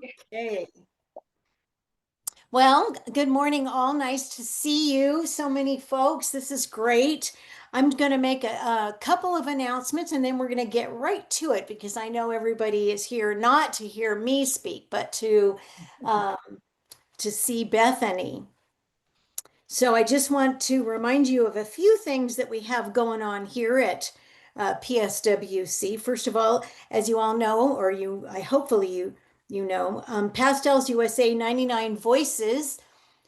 Okay. Well, good morning, all. Nice to see you. So many folks. This is great. I'm going to make a couple of announcements and then we're going to get right to it because I know everybody is here not to hear me speak, but um, to see Bethany. So I just want to remind you of a few things that we have going on here at PSWC. First of all, as you all know, or I hopefully you know, Pastels USA 99 Voices,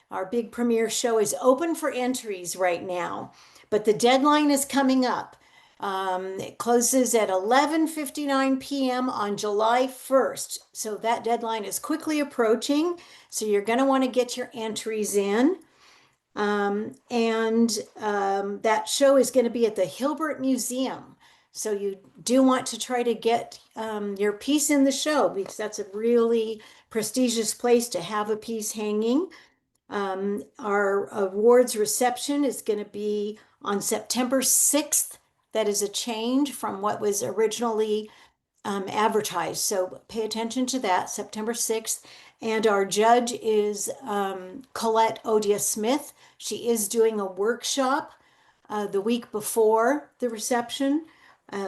our big premiere show, is open for entries right now, but the deadline is coming up. It closes at 11:59 p.m. on July 1st. So that deadline is quickly approaching. So you're going to want to get your entries in. And that show is going to be at the Hilbert Museum. So you do want to try to get your piece in the show because that's a really prestigious place to have a piece hanging. Our awards reception is going to be on September 6th. That is a change from what was originally advertised. So pay attention to that, September 6th. And our judge is Colette Odia Smith. She is doing a workshop the week before the reception.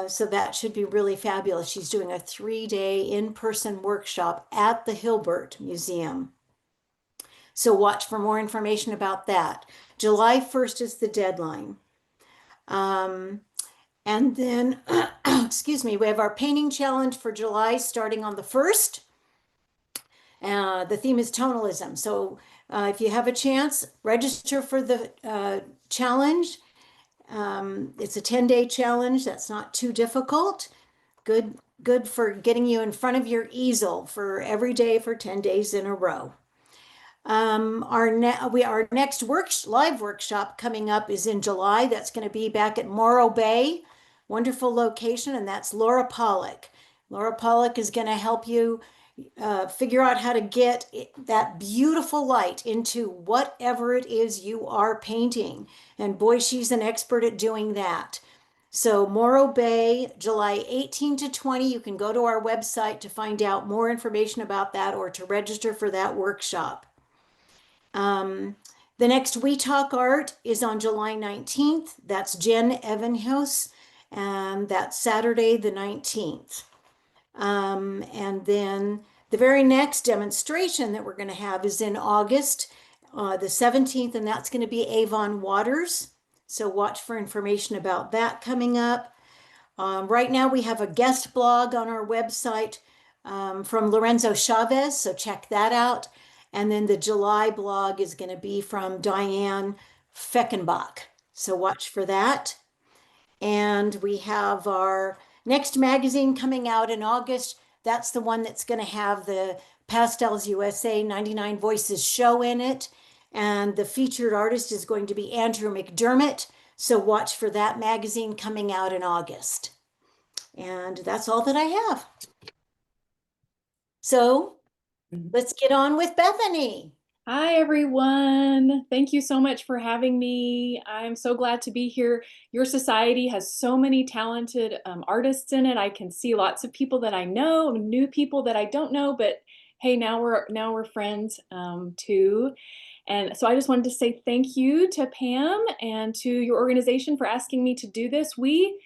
So that should be really fabulous. She's doing a 3-day in-person workshop at the Hilbert Museum. So watch for more information about that. July 1st is the deadline. And then, excuse me, we have our painting challenge for July starting on the 1st. The theme is tonalism. So if you have a chance, register for the challenge. It's a 10-day challenge. That's not too difficult. Good for getting you in front of your easel for every day for 10 days in a row. Our next live workshop coming up is in July. That's going to be back at Morro Bay, wonderful location, and that's Laura Pollock. Laura Pollock is going to help you figure out how to get that beautiful light into whatever it is you are painting. And boy, she's an expert at doing that. So Morro Bay, July 18 to 20, you can go to our website to find out more information about that or to register for that workshop. The next We Talk Art is on July 19th. That's Jen Evenhouse, and that's Saturday the 19th. And then the very next demonstration that we're going to have is in August, the 17th, and that's going to be Avon Waters. So watch for information about that coming up. Right now we have a guest blog on our website from Lorenzo Chavez, so check that out. And then the July blog is going to be from Diane Feckenbach. So watch for that. And we have our next magazine coming out in August. That's the one that's going to have the Pastels USA 99 Voices show in it. And the featured artist is going to be Andrew McDermott. So watch for that magazine coming out in August. And that's all that I have. So let's get on with Bethany. Hi, everyone. Thank you so much for having me. I'm so glad to be here. Your society has so many talented artists in it. I can see lots of people that I know, new people that I don't know, but hey, now we're friends too. And so I just wanted to say thank you to Pam and to your organization for asking me to do this. We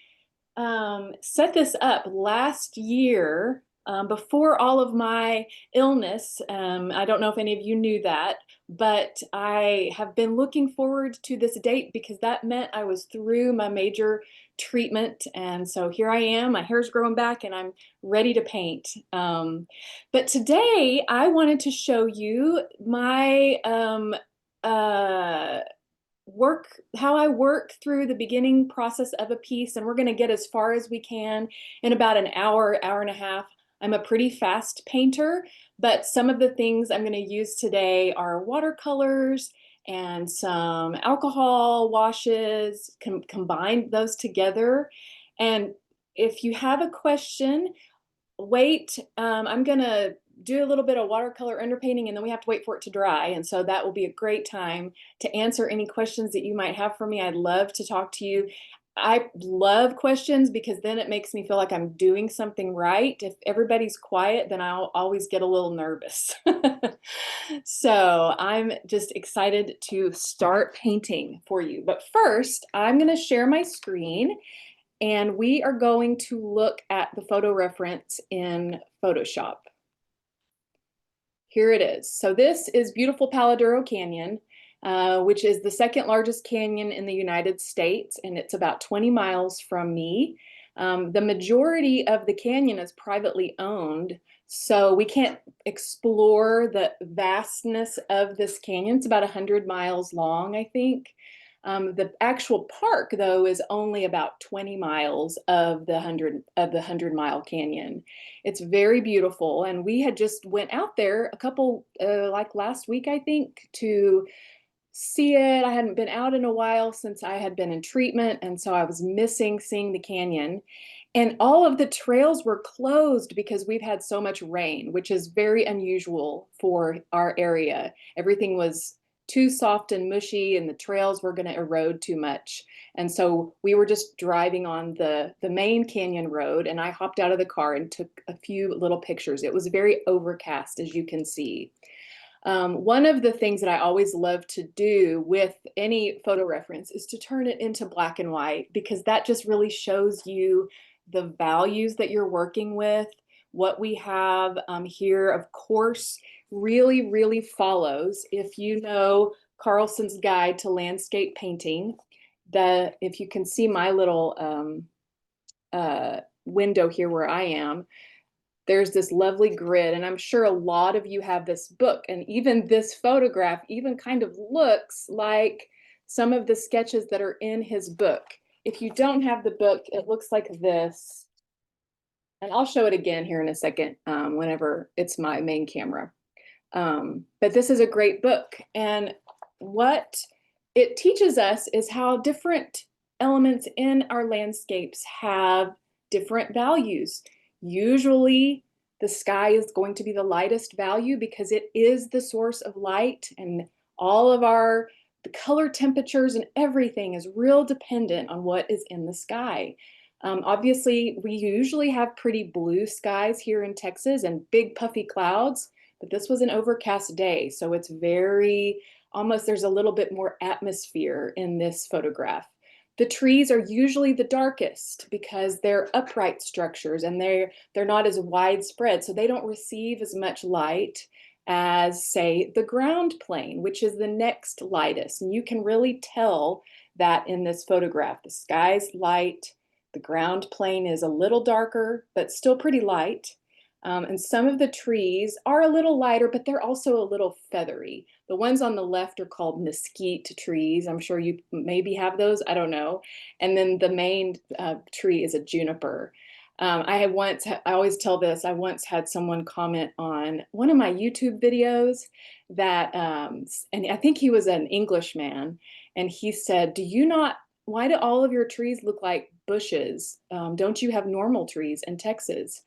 set this up last year before all of my illness. I don't know if any of you knew that, but I have been looking forward to this date because that meant I was through my major treatment. And so here I am, my hair's growing back and I'm ready to paint. But today I wanted to show you my how I work through the beginning process of a piece, and we're going to get as far as we can in about an hour, hour and a half. I'm a pretty fast painter, but some of the things I'm going to use today are watercolors and some alcohol washes, combine those together. And if you have a question, wait. I'm gonna do a little bit of watercolor underpainting and then we have to wait for it to dry. And so that will be a great time to answer any questions that you might have for me. I'd love to talk to you. I love questions because then it makes me feel like I'm doing something right. If everybody's quiet, then I'll always get a little nervous. So I'm just excited to start painting for you. But first, I'm going to share my screen and we are going to look at the photo reference in Photoshop. Here it is. So this is beautiful Palo Duro Canyon, which is the second largest canyon in the United States, and it's about 20 miles from me. The majority of the canyon is privately owned, so we can't explore the vastness of this canyon. It's about 100 miles long, I think. The actual park, though, is only about 20 miles of the 100-mile canyon. It's very beautiful, and we had just went out there a couple, like last week, I think, to see it. I hadn't been out in a while since I had been in treatment, and so I was missing seeing the canyon. And all of the trails were closed because we've had so much rain, which is very unusual for our area. Everything was too soft and mushy, and the trails were going to erode too much. And so we were just driving on the main canyon road, and I hopped out of the car and took a few little pictures. It was very overcast, as you can see. One of the things that I always love to do with any photo reference is to turn it into black and white, because that just really shows you the values that you're working with. What we have here, of course, really follows, if you know Carlson's Guide to Landscape Painting, if you can see my little window here where I am, there's this lovely grid, and I'm sure a lot of you have this book, and even this photograph even kind of looks like some of the sketches that are in his book. If you don't have the book, it looks like this, and I'll show it again here in a second whenever it's my main camera. But this is a great book, and what it teaches us is how different elements in our landscapes have different values. Usually the sky is going to be the lightest value because it is the source of light, and all of the color temperatures and everything is real dependent on what is in the sky. Obviously, we usually have pretty blue skies here in Texas and big puffy clouds, but this was an overcast day, so it's very, almost there's a little bit more atmosphere in this photograph. The trees are usually the darkest because they're upright structures and they're not as widespread, so they don't receive as much light as, say, the ground plane, which is the next lightest. And you can really tell that in this photograph. The sky's light, the ground plane is a little darker, but still pretty light. And some of the trees are a little lighter, but they're also a little feathery. The ones on the left are called mesquite trees. I'm sure you maybe have those, I don't know. And then the main tree is a juniper. I always tell this, I once had someone comment on one of my YouTube videos that, and I think he was an Englishman, and he said, why do all of your trees look like bushes? Don't you have normal trees in Texas?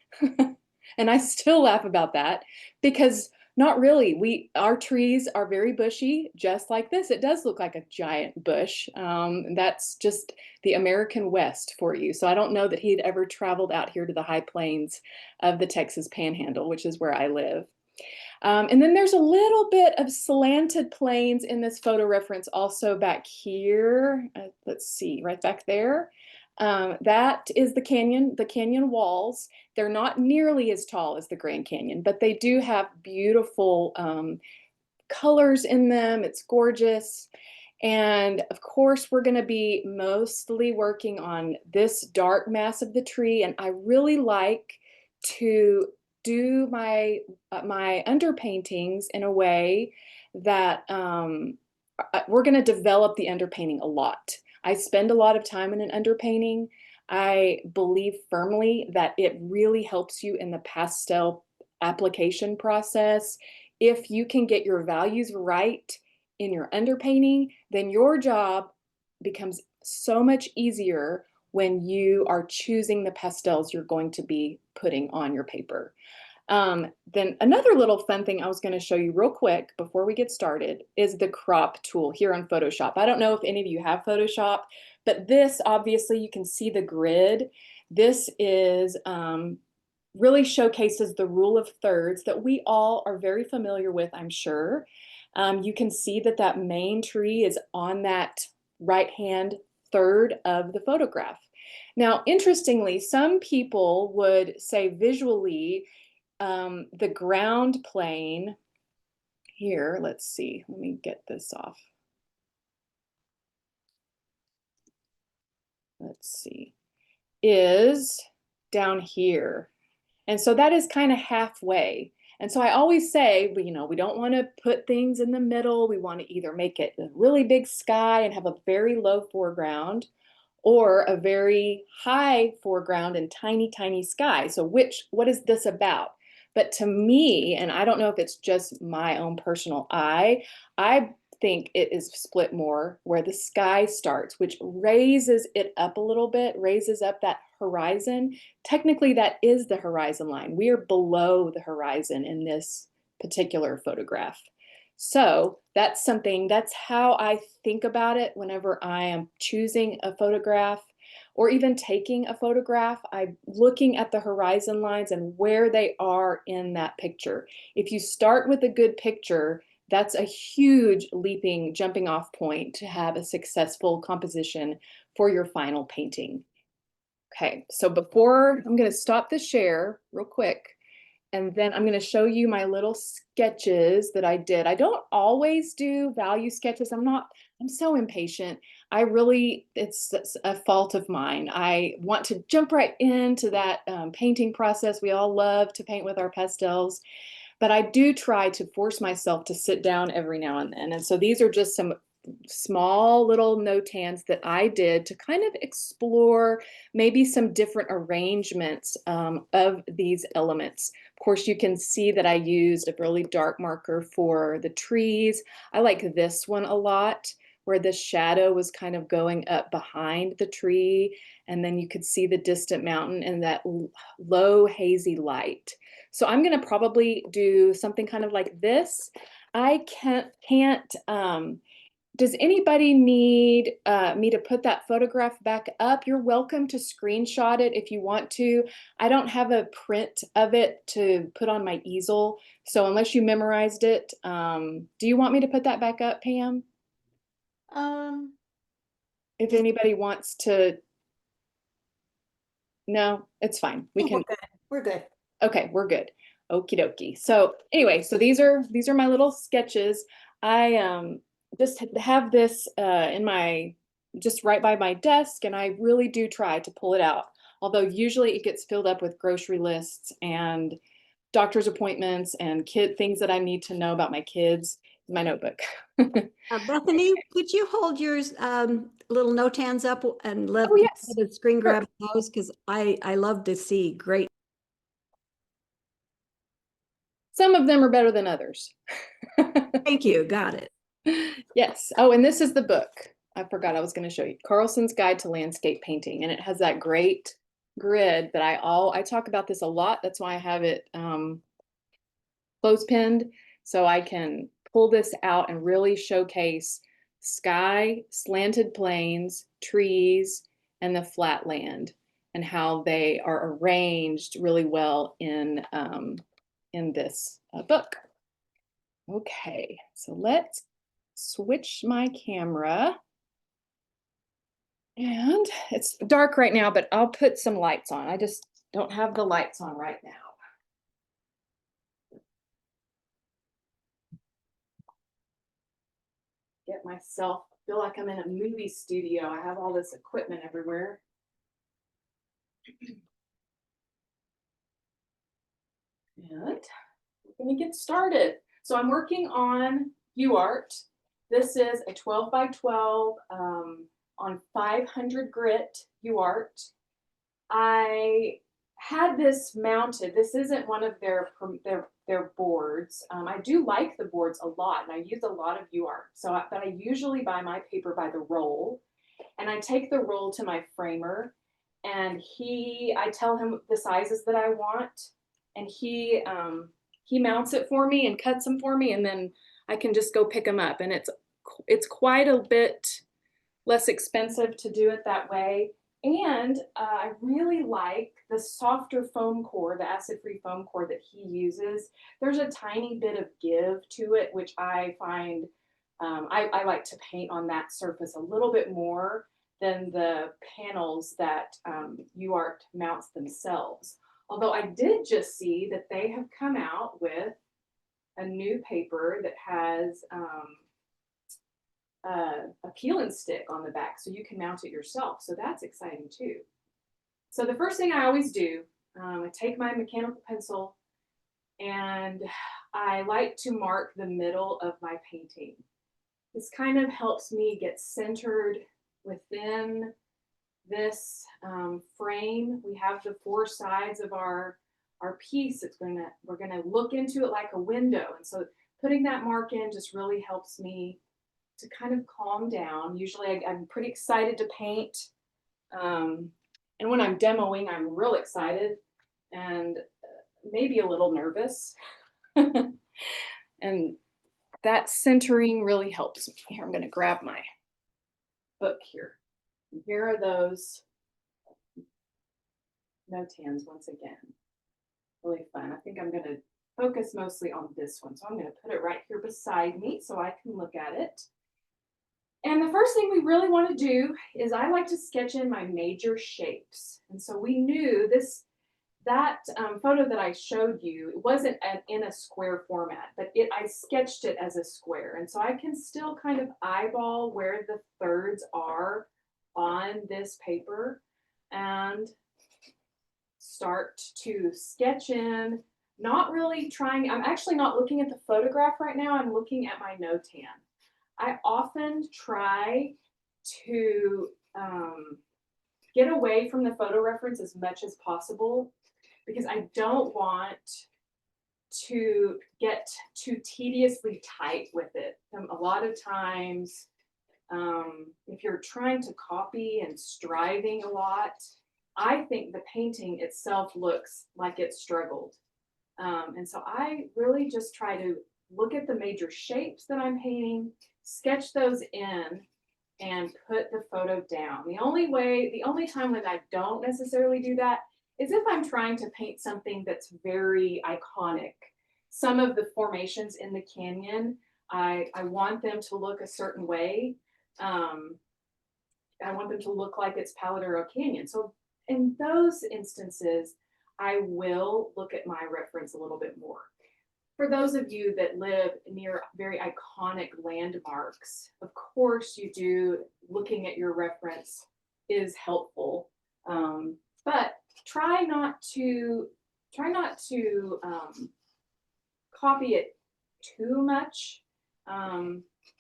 And I still laugh about that because not really. Our trees are very bushy, just like this. It does look like a giant bush. That's just the American West for you. So I don't know that he'd ever traveled out here to the high plains of the Texas Panhandle, which is where I live. And then there's a little bit of slanted planes in this photo reference also back here. Let's see, right back there. That is the canyon walls. They're not nearly as tall as the Grand Canyon, but they do have beautiful colors in them. It's gorgeous. And of course, we're going to be mostly working on this dark mass of the tree. And I really like to do my underpaintings in a way that we're going to develop the underpainting a lot. I spend a lot of time in an underpainting. I believe firmly that it really helps you in the pastel application process. If you can get your values right in your underpainting, then your job becomes so much easier when you are choosing the pastels you're going to be putting on your paper. Then another little fun thing I was going to show you real quick before we get started is the crop tool here on Photoshop. I don't know if any of you have Photoshop, But this, obviously, you can see the grid. This is really showcases the rule of thirds that we all are very familiar with, I'm sure. You can see that that main tree is on that right-hand third of the photograph. Now, interestingly, some people would say visually the ground plane here, let's see, let me get this off. Let's see, is down here. And so that is kind of halfway. And so I always say, we don't want to put things in the middle. We want to either make it a really big sky and have a very low foreground, or a very high foreground and tiny, tiny sky. So what is this about? But to me, and I don't know if it's just my own personal eye, I think it is split more where the sky starts, which raises it up a little bit, raises up that horizon. Technically, that is the horizon line. We are below the horizon in this particular photograph. So that's how I think about it whenever I am choosing a photograph or even taking a photograph. I'm looking at the horizon lines and where they are in that picture. If you start with a good picture, that's a huge jumping off point to have a successful composition for your final painting. Okay, so before I'm going to stop the share real quick. And then I'm going to show you my little sketches that I did. I don't always do value sketches. I'm so impatient. It's a fault of mine. I want to jump right into that painting process. We all love to paint with our pastels, but I do try to force myself to sit down every now and then. And so these are just some small little notans that I did to kind of explore maybe some different arrangements of these elements. Of course, you can see that I used a really dark marker for the trees. I like this one a lot, where the shadow was kind of going up behind the tree, and then you could see the distant mountain and that low hazy light. So I'm going to probably do something kind of like this. I can't does anybody need me to put that photograph back up? You're welcome to screenshot it if you want to. I don't have a print of it to put on my easel. So unless you memorized it, do you want me to put that back up, Pam? If anybody wants to, no, it's fine. We can. We're good. Okay, we're good. Okie dokie. So anyway, so these are my little sketches. I just have this in my just right by my desk, and I really do try to pull it out. Although usually it gets filled up with grocery lists and doctor's appointments and things that I need to know about my kids in my notebook. Bethany, could you hold your little notans up and let Oh yes, the screen sure. grab those? Because I love to see great. Some of them are better than others. Thank you. Got it. Yes. Oh, and this is the book. I forgot I was going to show you. Carlson's Guide to Landscape Painting. And it has that great grid that I talk about this a lot. That's why I have it clothespinned, so I can pull this out and really showcase sky, slanted plains, trees, and the flat land, and how they are arranged really well in this book. Okay, so let's switch my camera. And it's dark right now, but I'll put some lights on. I just don't have the lights on right now. Get myself, feel like I'm in a movie studio. I have all this equipment everywhere. And we're going to get started. So I'm working on UArt. This is a 12 by 12 on 500 grit UArt. I had this mounted. This isn't one of their boards. I do like the boards a lot, and I use a lot of UArt. But I usually buy my paper by the roll, and I take the roll to my framer, and I tell him the sizes that I want, and he mounts it for me and cuts them for me, and then I can just go pick them up. And it's quite a bit less expensive to do it that way. And I really like the softer foam core, the acid-free foam core that he uses. There's a tiny bit of give to it, which I find I like to paint on that surface a little bit more than the panels that UART mounts themselves. Although I did just see that they have come out with a new paper that has a peel and stick on the back, so you can mount it yourself. So that's exciting too. So the first thing I always do, I take my mechanical pencil and I like to mark the middle of my painting. This kind of helps me get centered within this frame. We have the four sides of our piece. We're gonna look into it like a window, and so putting that mark in just really helps me to kind of calm down. Usually I'm pretty excited to paint. And when I'm demoing, I'm real excited and maybe a little nervous. And that centering really helps me. Here, I'm going to grab my book here. And here are those notans once again. Really fun. I think I'm going to focus mostly on this one. So I'm going to put it right here beside me so I can look at it. And the first thing we really want to do is I like to sketch in my major shapes. And so we knew that photo that I showed you, it wasn't in a square format, but I sketched it as a square. And so I can still kind of eyeball where the thirds are on this paper and start to sketch in, not really trying, I'm actually not looking at the photograph right now, I'm looking at my notan. I often try to get away from the photo reference as much as possible because I don't want to get too tediously tight with it. A lot of times, if you're trying to copy and striving a lot, I think the painting itself looks like it struggled. And so I really just try to look at the major shapes that I'm painting, sketch those in, and put the photo down. The only time when I don't necessarily do that is if I'm trying to paint something that's very iconic. Some of the formations in the canyon, I want them to look a certain way. I want them to look like it's Palo Duro Canyon. So in those instances, I will look at my reference a little bit more. For those of you that live near very iconic landmarks, of course you do, looking at your reference is helpful. But try not to copy it too much.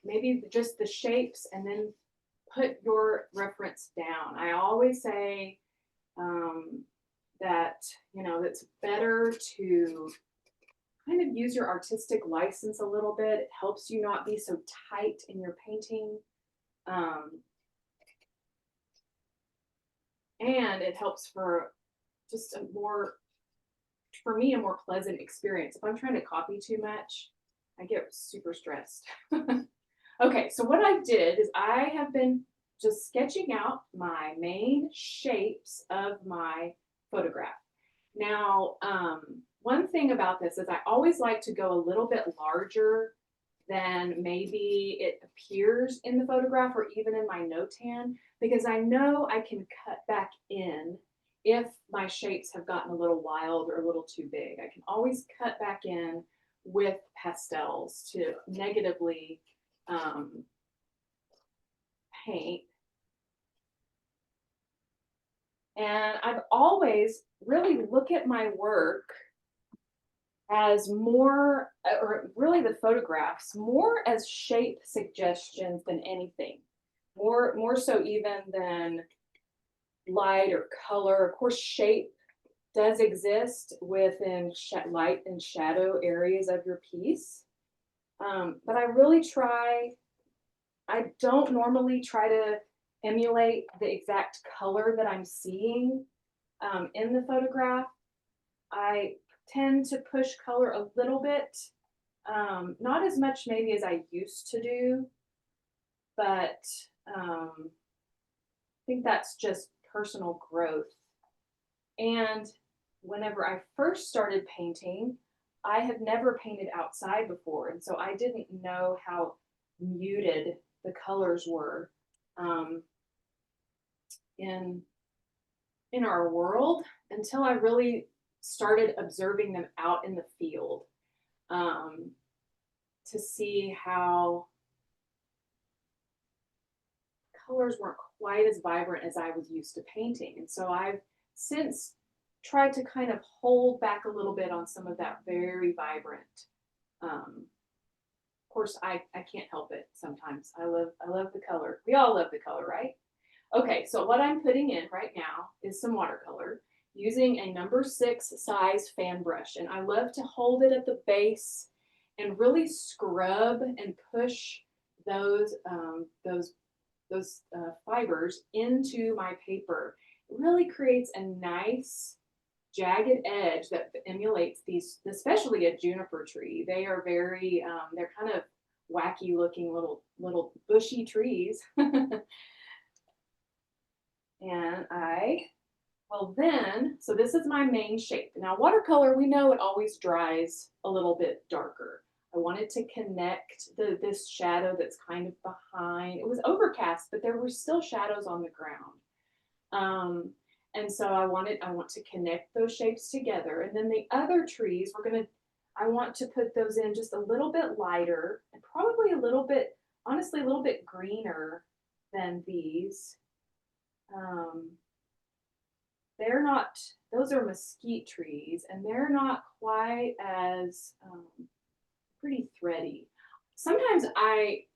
Maybe just the shapes and then put your reference down. I always say that, it's better to kind of use your artistic license a little bit. It helps you not be so tight in your painting. And it helps for just for me, a more pleasant experience. If I'm trying to copy too much, I get super stressed. Okay, so what I did is I have been just sketching out my main shapes of my photograph. Now, one thing about this is I always like to go a little bit larger than maybe it appears in the photograph or even in my notan, because I know I can cut back in if my shapes have gotten a little wild or a little too big. I can always cut back in with pastels to negatively paint. And I've always really look at my work as more, or really the photographs, more as shape suggestions than anything. More so even than light or color. Of course, shape does exist within light and shadow areas of your piece. But I don't normally try to emulate the exact color that I'm seeing in the photograph. I tend to push color a little bit, not as much maybe as I used to do, but think that's just personal growth. And whenever I first started painting, I had never painted outside before. And so I didn't know how muted the colors were in our world until I really started observing them out in the field to see how colors weren't quite as vibrant as I was used to painting. And so I've since tried to kind of hold back a little bit on some of that very vibrant. Of course, I can't help it sometimes. I love the color. We all love the color, right? Okay, so what I'm putting in right now is some watercolor using a number 6 size fan brush. And I love to hold it at the base and really scrub and push those fibers into my paper. It really creates a nice jagged edge that emulates these, especially a juniper tree. They are very, they're kind of wacky looking little bushy trees. And so this is my main shape. Now watercolor, we know it always dries a little bit darker. I wanted to connect this shadow that's kind of behind. It was overcast, but there were still shadows on the ground. And so I want to connect those shapes together. And then the other trees, I want to put those in just a little bit lighter and probably honestly, a little bit greener than these. Those are mesquite trees, and they're not quite as pretty thready. Sometimes I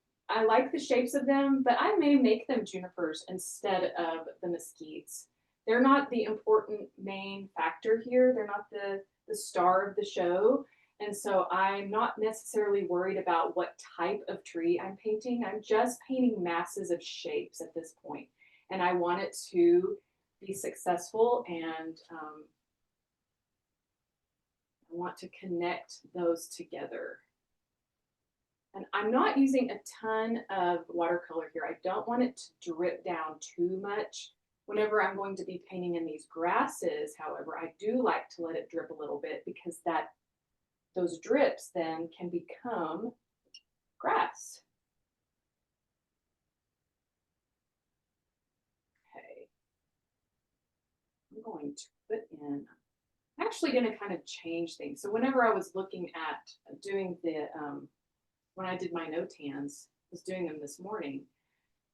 like the shapes of them, but I may make them junipers instead of the mesquites. They're not the important main factor here. They're not the star of the show. And so I'm not necessarily worried about what type of tree I'm painting. I'm just painting masses of shapes at this point. And I want it to be successful, and I want to connect those together. And I'm not using a ton of watercolor here. I don't want it to drip down too much. Whenever I'm going to be painting in these grasses, however, I do like to let it drip a little bit, because those drips then can become grass. Okay. I'm going to put in, I'm actually going to kind of change things. So whenever I was looking at doing when I did my no-tans, I was doing them this morning,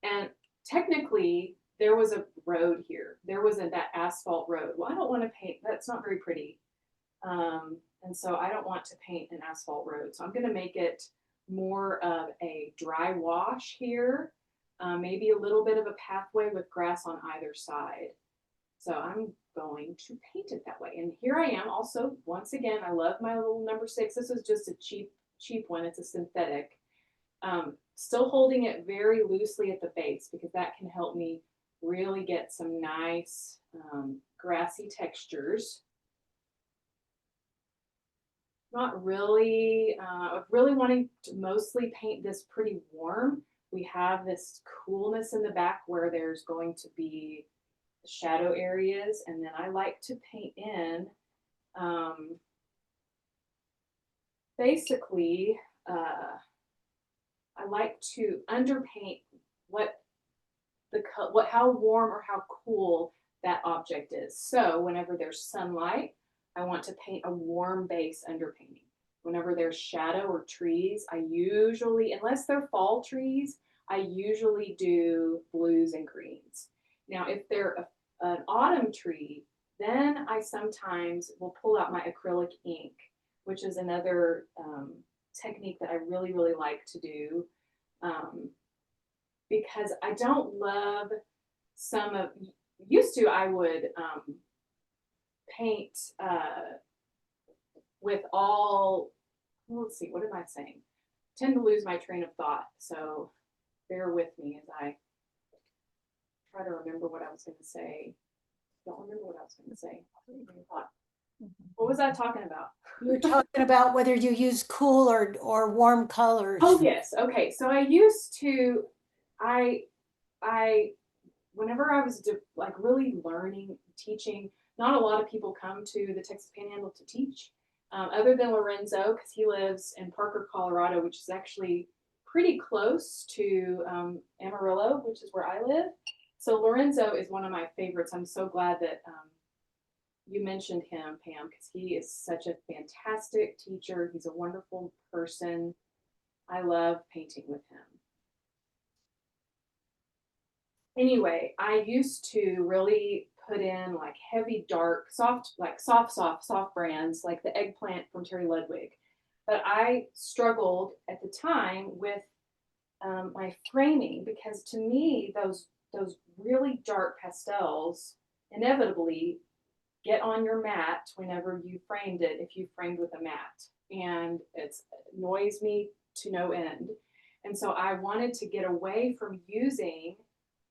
and technically there was a road here. There was that asphalt road. Well, I don't want to paint, that's not very pretty. And so I don't want to paint an asphalt road. So I'm going to make it more of a dry wash here, maybe a little bit of a pathway with grass on either side. So I'm going to paint it that way. And here I am also, once again, I love my little number 6. This is just a cheap one. It's a synthetic. Still holding it very loosely at the base, because that can help me really get some nice grassy textures. Not really, really wanting to mostly paint this pretty warm. We have this coolness in the back where there's going to be shadow areas, and then I like to paint in basically I like to underpaint how warm or how cool that object is. So whenever there's sunlight, I want to paint a warm base underpainting. Whenever there's shadow or trees, I usually, unless they're fall trees, I usually do blues and greens. Now, if they're an autumn tree, then I sometimes will pull out my acrylic ink, which is another technique that I really, really like to do, because I don't love used to I would paint with all, let's see, what am I saying? I tend to lose my train of thought, so bear with me as I try to remember what I was going to say. Don't remember what I was going to say. What was I talking about? You were talking about whether you use cool or warm colors. Oh yes. Okay. So I whenever I was like really learning, teaching, not a lot of people come to the Texas Panhandle to teach, other than Lorenzo, because he lives in Parker, Colorado, which is actually pretty close to Amarillo, which is where I live. So Lorenzo is one of my favorites. I'm so glad that you mentioned him, Pam, because he is such a fantastic teacher. He's a wonderful person. I love painting with him. Anyway, I used to really put in like heavy, dark, soft, like soft brands, like the eggplant from Terry Ludwig. But I struggled at the time with my framing because to me, those really dark pastels inevitably get on your mat whenever you framed it, if you framed with a mat. And it annoys me to no end. And so I wanted to get away from using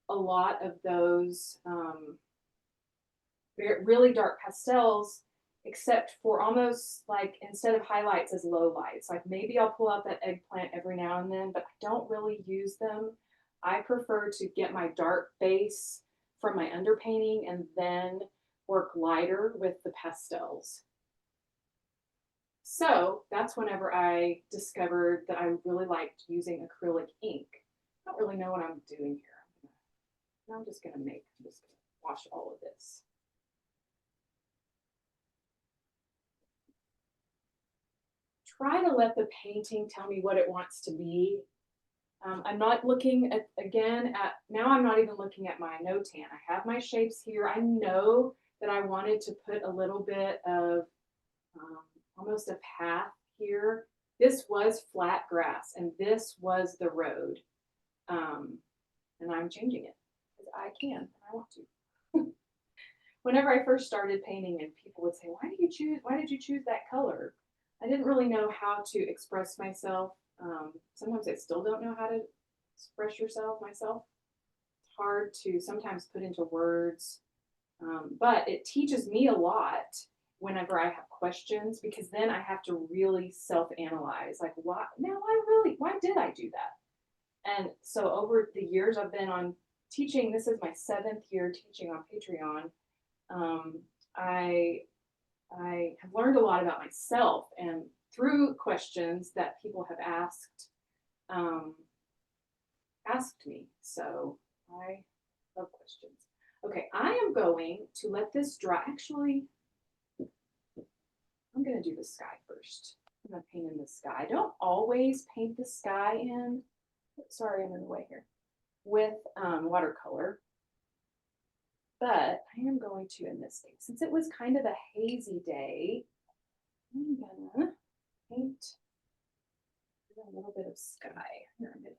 a lot of those really dark pastels, except for almost like instead of highlights as low lights. Like maybe I'll pull out that eggplant every now and then, but I don't really use them. I prefer to get my dark base from my underpainting and then work lighter with the pastels. So that's whenever I discovered that I really liked using acrylic ink. I don't really know what I'm doing here. I'm just gonna wash all of this. Try to let the painting tell me what it wants to be. I'm not looking at, now I'm not even looking at my no-tan. I have my shapes here. I know that I wanted to put a little bit of almost a path here. This was flat grass and this was the road. And I'm changing it because I can and I want to. Whenever I first started painting and people would say, why did you choose that color? I didn't really know how to express myself. Sometimes I still don't know how to express myself. It's hard to sometimes put into words, but it teaches me a lot whenever I have questions, because then I have to really self-analyze, like, why did I do that? And so over the years I've been on teaching, this is my 7th year teaching on Patreon. I have learned a lot about myself, and through questions that people have asked me. So I love questions. Okay, I am going to let this dry. Actually, I'm going to do the sky first. I'm going to paint in the sky. I don't always paint the sky in. Sorry, I'm in the way here. With watercolor. But I am going to, in this day, since it was kind of a hazy day, I'm gonna paint a little bit of sky. Here, I'm gonna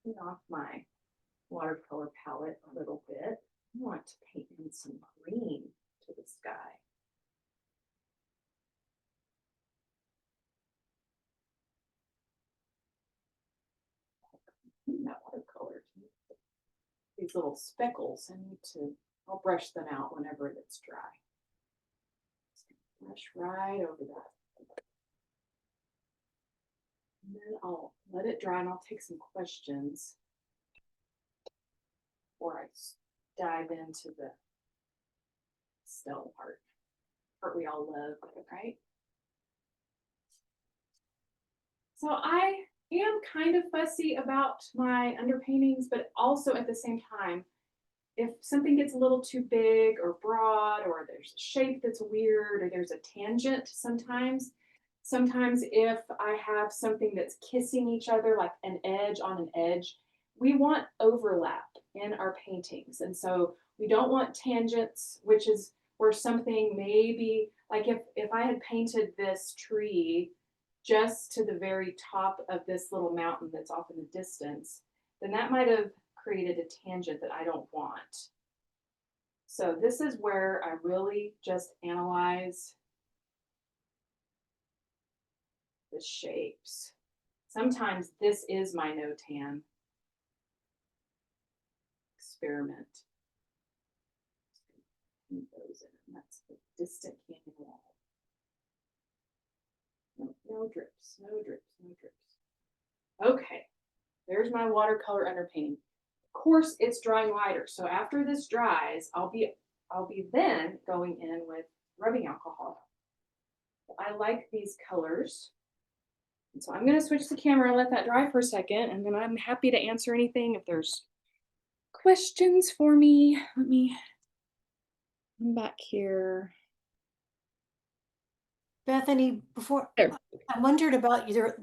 clean off my watercolor palette a little bit. I want to paint in some green to the sky. That watercolor, these little speckles, I'll brush them out whenever it's dry. Brush right over that. And then I'll let it dry and I'll take some questions before I dive into the Pastel part we all love, right? So I am kind of fussy about my underpaintings, but also at the same time, if something gets a little too big or broad, or there's a shape that's weird, or there's a tangent sometimes if I have something that's kissing each other, like an edge on an edge, we want overlap in our paintings. And so we don't want tangents, which is where something maybe, like if I had painted this tree just to the very top of this little mountain that's off in the distance, then that might have created a tangent that I don't want. So this is where I really just analyze the shapes. Sometimes this is my no-tan experiment. Paint those in. That's the distant canyon wall. No drips, no drips, no drips. Okay, there's my watercolor underpainting. Of course, it's drying lighter. So after this dries, I'll be then going in with rubbing alcohol. I like these colors. And so I'm going to switch the camera and let that dry for a second, and then I'm happy to answer anything if there's questions for me. Let me come back here. Bethany, before There. I wondered about your,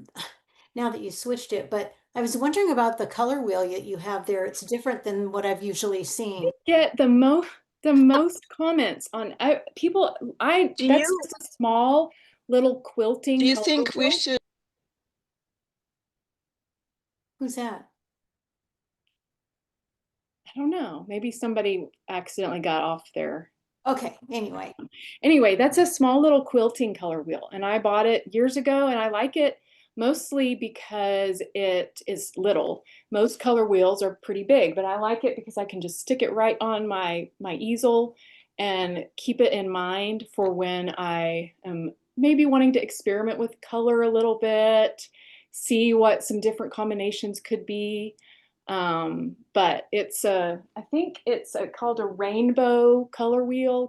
now that you switched it, but I was wondering about the color wheel that you have there. It's different than what I've usually seen. Get the most comments on people. Do That's you just a small little Do quilting you color think we wheel. should? Who's that? I don't know. Maybe somebody accidentally got off there. Okay, anyway. Anyway, that's a small little quilting color wheel, and I bought it years ago, and I like it mostly because it is little. Most color wheels are pretty big, but I like it because I can just stick it right on my easel and keep it in mind for when I am maybe wanting to experiment with color a little bit, see what some different combinations could be. But I think it's called a rainbow color wheel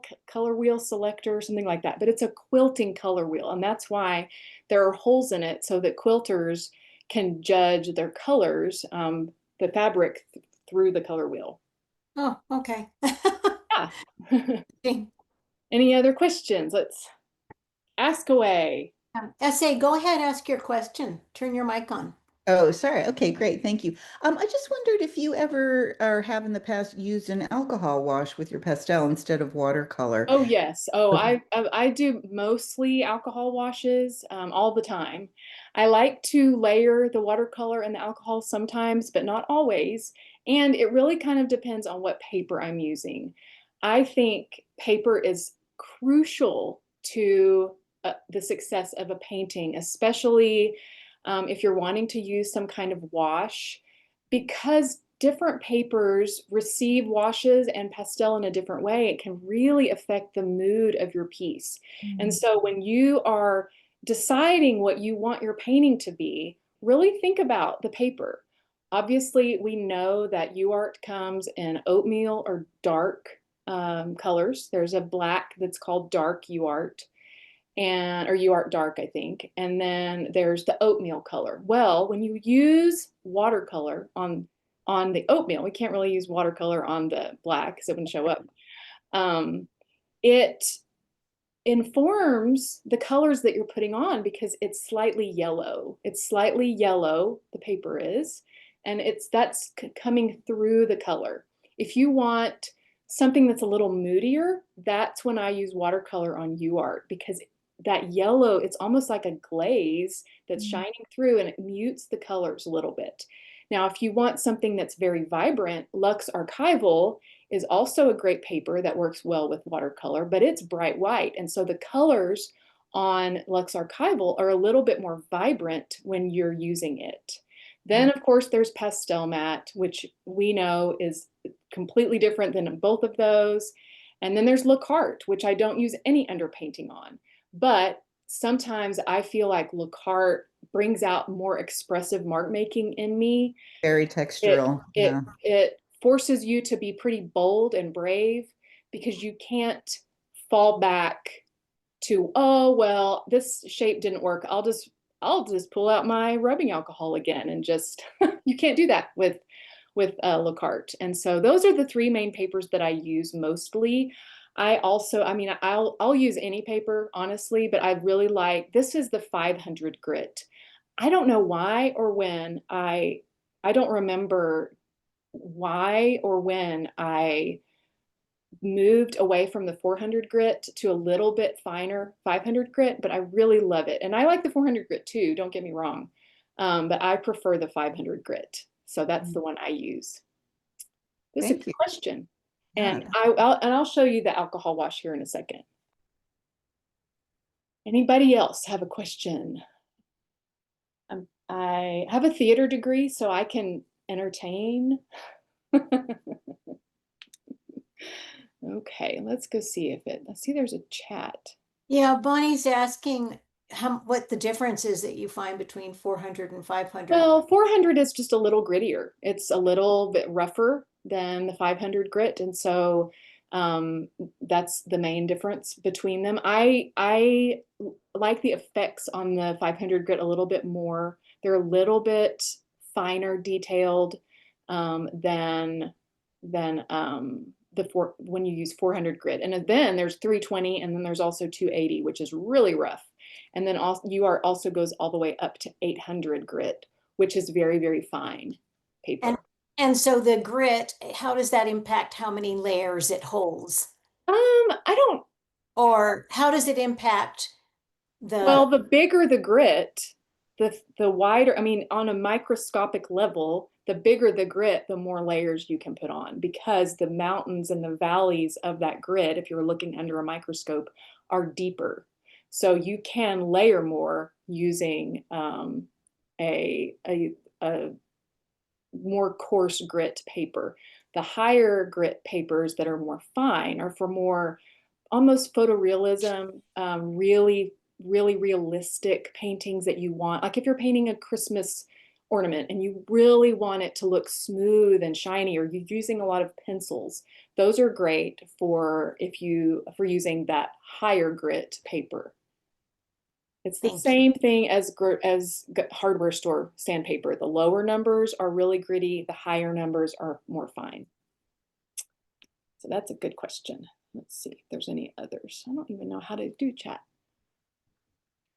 selector, something like that. But it's a quilting color wheel, and that's why there are holes in it so that quilters can judge their colors, the fabric through the color wheel. Oh, okay. Yeah. Okay. Any other questions? Let's ask away. SA, go ahead, ask your question. Turn your mic on. Oh, sorry. Okay, great. Thank you. I just wondered if you ever or have in the past used an alcohol wash with your pastel instead of watercolor. Oh yes. Oh, Okay. I do mostly alcohol washes all the time. I like to layer the watercolor and the alcohol sometimes, but not always. And it really kind of depends on what paper I'm using. I think paper is crucial to the success of a painting, especially if you're wanting to use some kind of wash, because different papers receive washes and pastel in a different way. It can really affect the mood of your piece. And so when you are deciding what you want your painting to be, really think about the paper. Obviously, we know that UArt comes in oatmeal or dark colors. There's a black that's called dark UArt, or UArt dark, I think. And then there's the oatmeal color. Well, when you use watercolor on the oatmeal, we can't really use watercolor on the black because it wouldn't show up. It informs the colors that you're putting on because it's slightly yellow. It's slightly yellow, the paper is, and that's coming through the color. If you want something that's a little moodier, that's when I use watercolor on UArt, because that yellow, it's almost like a glaze that's shining through and it mutes the colors a little bit. Now, if you want something that's very vibrant, Lux Archival is also a great paper that works well with watercolor, but it's bright white. And so the colors on Lux Archival are a little bit more vibrant when you're using it. Then, of course, there's Pastel Matte, which we know is completely different than both of those. And then there's Le Carte, which I don't use any underpainting on. But sometimes I feel like Le Carte brings out more expressive mark making in me. Very It textural. it Yeah. it forces you to be pretty bold and brave because you can't fall back to, oh well, this shape didn't work. I'll just pull out my rubbing alcohol again and just you can't do that with Le Carte. And so those are the three main papers that I use mostly. I mean, I'll use any paper, honestly, but I really like, this is the 500 grit. I don't know why or when I don't remember why or when I moved away from the 400 grit to a little bit finer 500 grit, but I really love it. And I like the 400 grit too, don't get me wrong. But I prefer the 500 grit. So that's the one I use. This is a Thank good you. question. And Yeah. I'll show you the alcohol wash here in a second. Anybody else have a question? I have a theater degree, so I can entertain. Okay, let's go see if let's see, there's a chat. Yeah, Bonnie's asking what the difference is that you find between 400 and 500? Well, 400 is just a little grittier. It's a little bit rougher than the 500 grit, and so that's the main difference between them. I like the effects on the 500 grit a little bit more. They're a little bit finer detailed than when you use 400 grit. And then there's 320, and then there's also 280, which is really rough. And then also UR also goes all the way up to 800 grit, which is very, very fine paper. And so the grit, how does that impact how many layers it holds? I don't, Or how does it impact well, the, the bigger the grit, the wider, I mean, on a microscopic level, the bigger the grit, the more layers you can put on, because the mountains and the valleys of that grit, if you're looking under a microscope, are deeper. So you can layer more using a more coarse grit paper. The higher grit papers that are more fine are for more almost photorealism, really realistic paintings that you want. Like if you're painting a Christmas ornament and you really want it to look smooth and shiny, or you're using a lot of pencils, those are great for using that higher grit paper. It's the same thing as hardware store sandpaper. The lower numbers are really gritty, the higher numbers are more fine. So that's a good question. Let's see if there's any others. I don't even know how to do chat.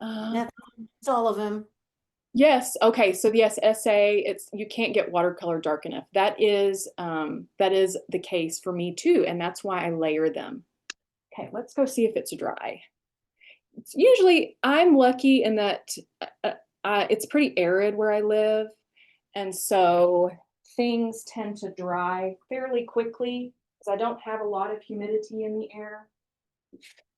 it's all of them. Yes. Okay. So yes, essay. You can't get watercolor dark enough. That is the case for me too, and that's why I layer them. Okay. Let's go see if it's dry. Usually, I'm lucky in that it's pretty arid where I live, and so things tend to dry fairly quickly because I don't have a lot of humidity in the air.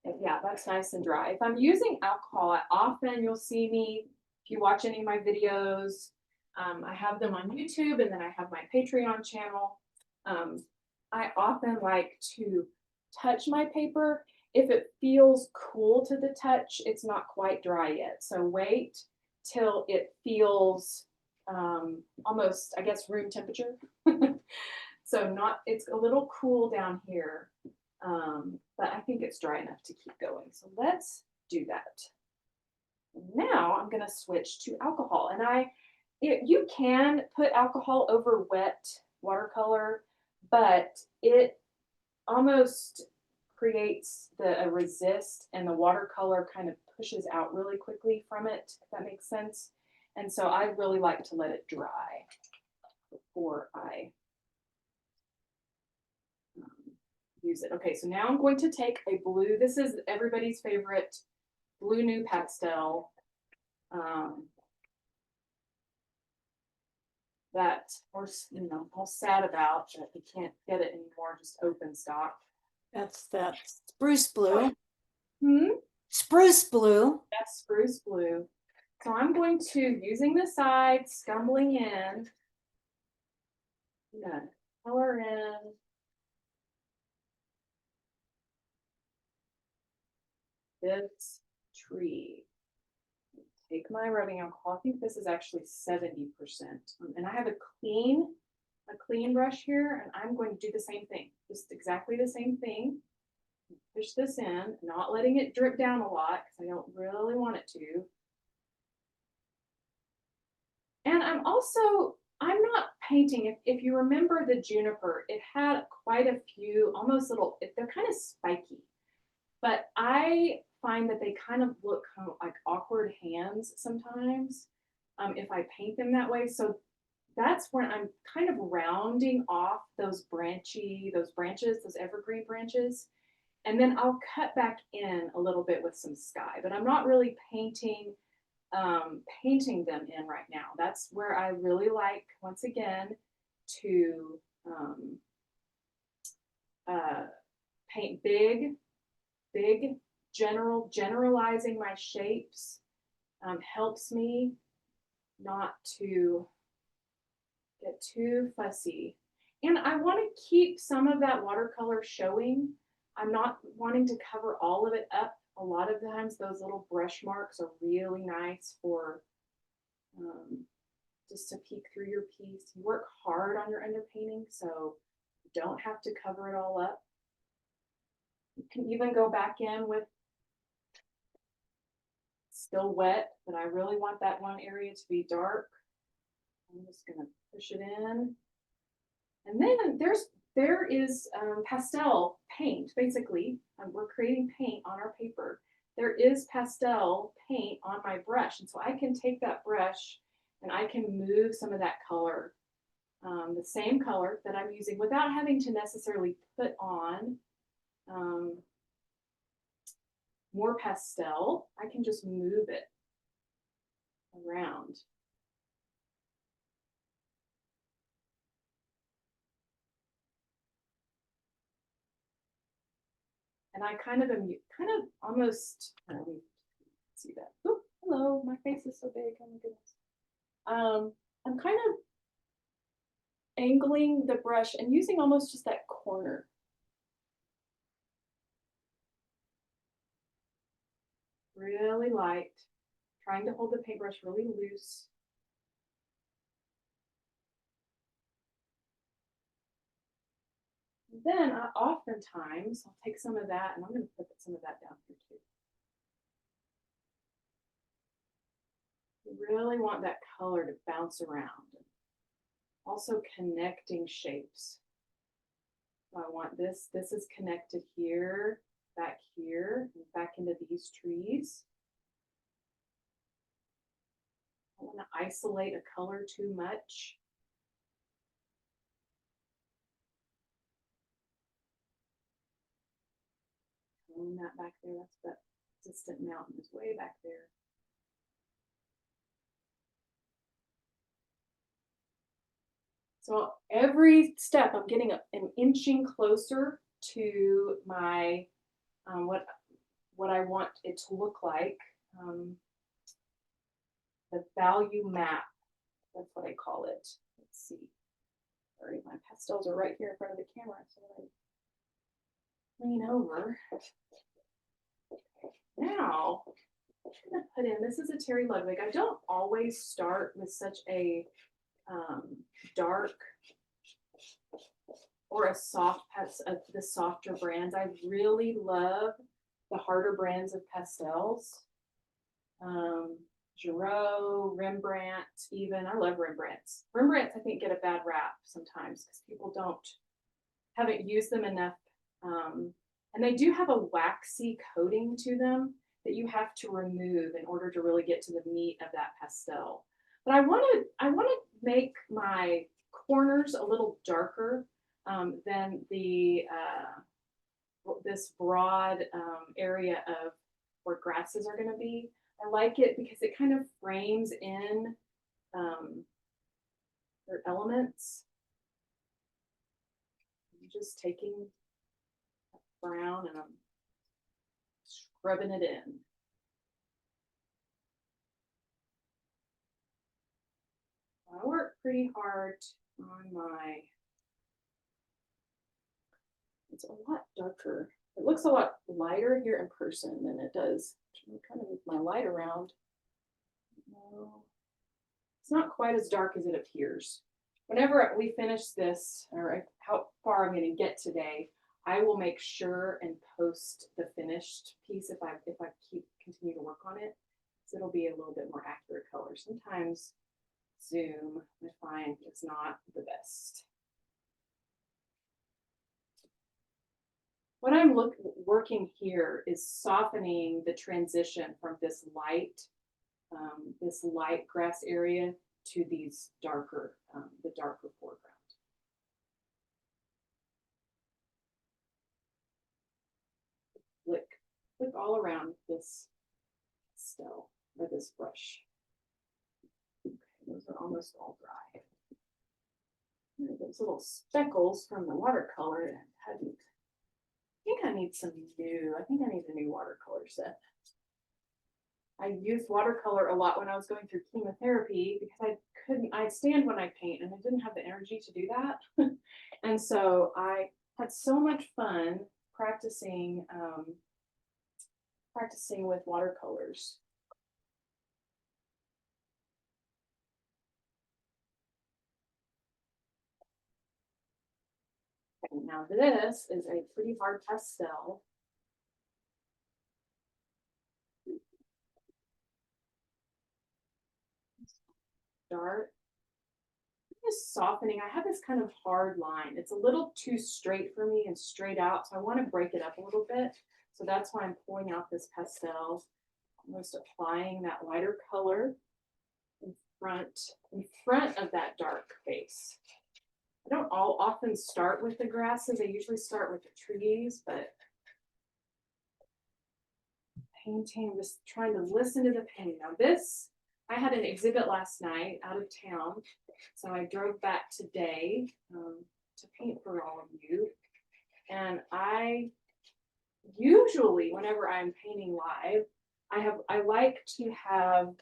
Yeah, that's nice and dry. If I'm using alcohol, often you'll see me, if you watch any of my videos, I have them on YouTube, and then I have my Patreon channel. I often like to touch my paper. If it feels cool to the touch, it's not quite dry yet. So wait till it feels almost, I guess, room temperature. So it's a little cool down here. But I think it's dry enough to keep going. So let's do that. Now I'm going to switch to alcohol. And you can put alcohol over wet watercolor, but it almost creates a resist, and the watercolor kind of pushes out really quickly from it, if that makes sense. And so I really like to let it dry before I use it. Okay, so now I'm going to take a blue. This is everybody's favorite blue new pastel. That we're all sad about that we can't get it anymore, just open stock. That's that spruce blue. Hmm? Spruce blue. That's spruce blue. So I'm going to, using the side, scumbling in, I'm gonna color in this tree. Take my rubbing alcohol. I think this is actually 70%. And I have a clean brush here, and I'm going to do the same thing. Just exactly the same thing. Push this in, not letting it drip down a lot because I don't really want it to. And I'm not painting. If you remember the juniper, it had quite a few almost little, they're kind of spiky. But I find that they kind of look kind of like awkward hands sometimes if I paint them that way. So that's when I'm kind of rounding off those branches, those evergreen branches. And then I'll cut back in a little bit with some sky, but I'm not really painting them in right now. That's where I really like, once again, to paint big, generalizing my shapes helps me not to get too fussy. And I want to keep some of that watercolor showing. I'm not wanting to cover all of it up a lot of times those little brush marks are really nice for just to peek through your piece. You work hard on your underpainting, so you don't have to cover it all up. You can even go back in with still wet, but I really want that one area to be dark. I'm just gonna push it in. And then there is pastel paint, basically. We're creating paint on our paper. There is pastel paint on my brush. And so I can take that brush and I can move some of that color, the same color that I'm using without having to necessarily put on more pastel. I can just move it around. And I kind of almost, I don't see that. Oh, hello, my face is so big. Oh my goodness. I'm kind of angling the brush and using almost just that corner. Really light, trying to hold the paintbrush really loose. Then oftentimes I'll take some of that and I'm going to put some of that down here too. You really want that color to bounce around. Also connecting shapes. So I want this is connected here, back here, and back into these trees. I don't want to isolate a color too much. Tone that back there, that's that distant mountain is way back there. So every step I'm getting an inching closer to my, what I want it to look like. The value map, that's what I call it. Let's see. Sorry, my pastels are right here in front of the camera, so I lean over. Now, I'm gonna put in, this is a Terry Ludwig. I don't always start with such a dark or a soft, the softer brands. I really love the harder brands of pastels. Giraud, Rembrandt, even. I love Rembrandts. Rembrandts, I think, get a bad rap sometimes because people haven't used them enough. And they do have a waxy coating to them that you have to remove in order to really get to the meat of that pastel. But I want to make my corners a little darker than this broad area of where grasses are going to be. I like it because it kind of frames in their elements. I'm just taking brown and I'm scrubbing it in. I work pretty hard on it's a lot darker. It looks a lot lighter here in person than it does. I'm kind of move my light around. No, it's not quite as dark as it appears. Whenever we finish this, or how far I'm going to get today, I will make sure and post the finished piece if I continue to work on it, so it'll be a little bit more accurate color. Sometimes Zoom, I find, is not the best. What I'm working here is softening the transition from this light grass area to these darker, the darker foreground. Flick all around this pastel or this brush. Okay, those are almost all dry. Those little speckles from the watercolor hadn't. I think I need some new. I think I need a new watercolor set. I used watercolor a lot when I was going through chemotherapy because I'd stand when I paint and I didn't have the energy to do that. And so I had so much fun practicing practicing with watercolors. Okay, now this is a pretty hard pastel. Dark. Just softening. I have this kind of hard line. It's a little too straight for me and straight out, so I want to break it up a little bit. So that's why I'm pulling out this pastel. I'm just applying that lighter color in front of that dark base. I don't often start with the grasses. I usually start with the trees, but painting, I'm just trying to listen to the painting. Now this, I had an exhibit last night out of town, so I drove back today to paint for all of you. And I usually, whenever I'm painting live, I like to have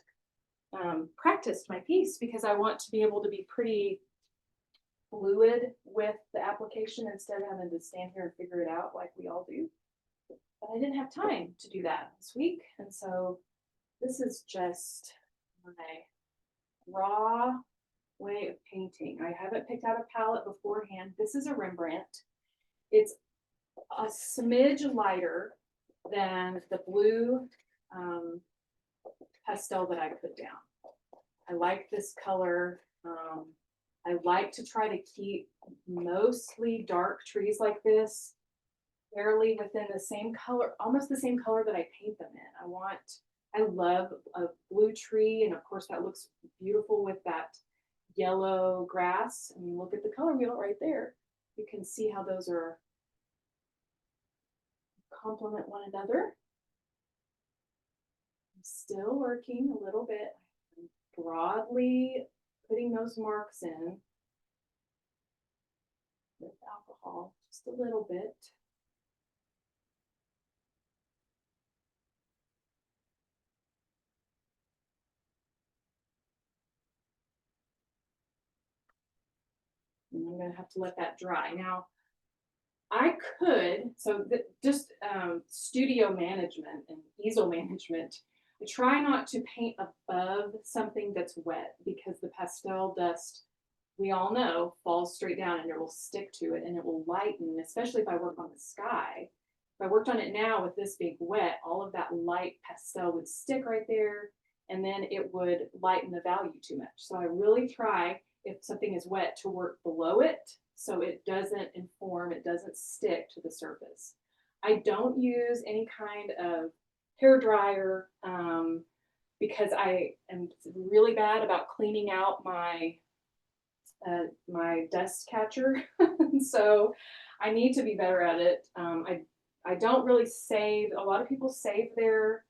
practiced my piece because I want to be able to be pretty fluid with the application instead of having to stand here and figure it out like we all do. But I didn't have time to do that this week, and so this is just my raw way of painting. I haven't picked out a palette beforehand. This is a Rembrandt. It's a smidge lighter than the blue pastel that I put down. I like this color. I like to try to keep mostly dark trees like this fairly within the same color, almost the same color that I paint them in. I love a blue tree, and of course that looks beautiful with that yellow grass. I mean, look at the color wheel right there. You can see how those are complement one another. I'm still working a little bit, broadly putting those marks in with alcohol, just a little bit. And I'm gonna have to let that dry. Now, I could, so just studio management and easel management, I try not to paint above something that's wet because the pastel dust, we all know, falls straight down and it will stick to it and it will lighten, especially if I work on the sky. If I worked on it now with this being wet, all of that light pastel would stick right there and then it would lighten the value too much. So I really try, if something is wet, to work below it so it doesn't inform, it doesn't stick to the surface. I don't use any kind of hair dryer because I am really bad about cleaning out my my dust catcher. So I need to be better at it. I don't really save. A lot of people save their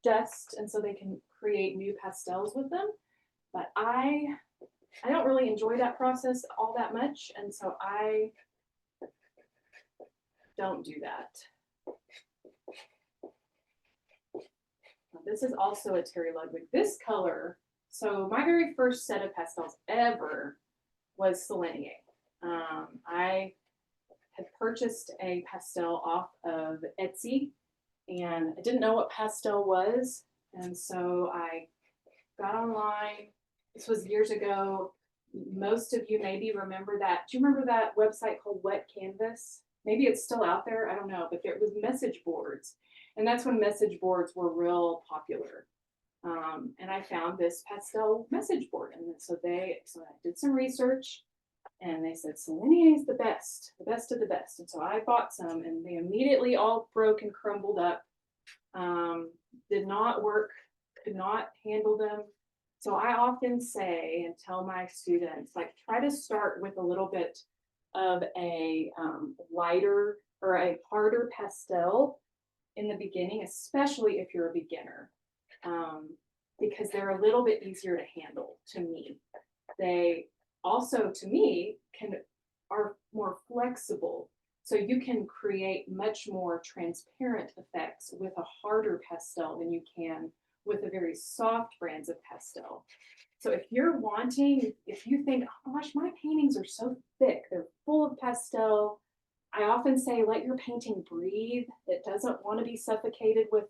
dust, and so they can create new pastels with them. But I don't really enjoy that process all that much, and so I don't do that. Now, this is also a Terry Ludwig. This color, so my very first set of pastels ever was Selenium. I had purchased a pastel off of Etsy, and I didn't know what pastel was, and so I got online. This was years ago. Most of you maybe remember that. Do you remember that website called Wet Canvas? Maybe it's still out there, I don't know, but there was message boards, and that's when message boards were real popular. And I found this pastel message board, and so I did some research, and they said Selenium is the best of the best. And so I bought some, and they immediately all broke and crumbled up. Did not work, could not handle them. So I often say and tell my students, like, try to start with a little bit of a lighter or a harder pastel in the beginning, especially if you're a beginner, because they're a little bit easier to handle to me. They also, to me, are more flexible. So you can create much more transparent effects with a harder pastel than you can with a very soft brands of pastel. So if you think, oh gosh, my paintings are so thick, they're full of pastel, I often say, let your painting breathe. It doesn't want to be suffocated with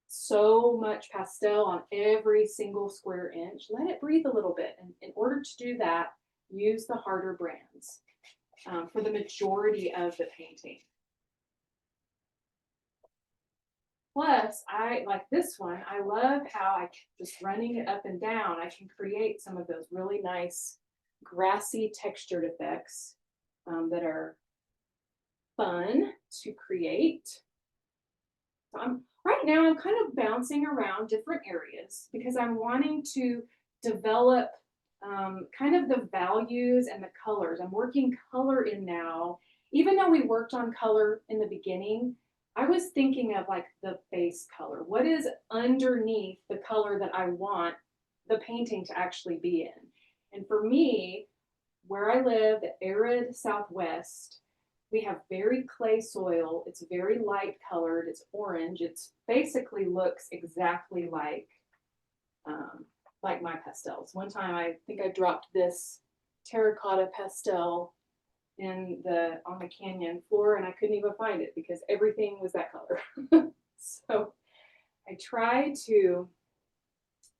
so much pastel on every single square inch. Let it breathe a little bit. And in order to do that, use the harder brands for the majority of the painting. Plus, I like this one. I love how I just running it up and down, I can create some of those really nice grassy textured effects that are fun to create. So right now I'm kind of bouncing around different areas because I'm wanting to develop kind of the values and the colors. I'm working color in now. Even though we worked on color in the beginning, I was thinking of like the base color. What is underneath the color that I want the painting to actually be in? And for me, where I live, the arid Southwest, we have very clay soil. It's very light colored. It's orange. It's basically looks exactly like my pastels. One time I think I dropped this terracotta pastel on the canyon floor and I couldn't even find it because everything was that color. So I try to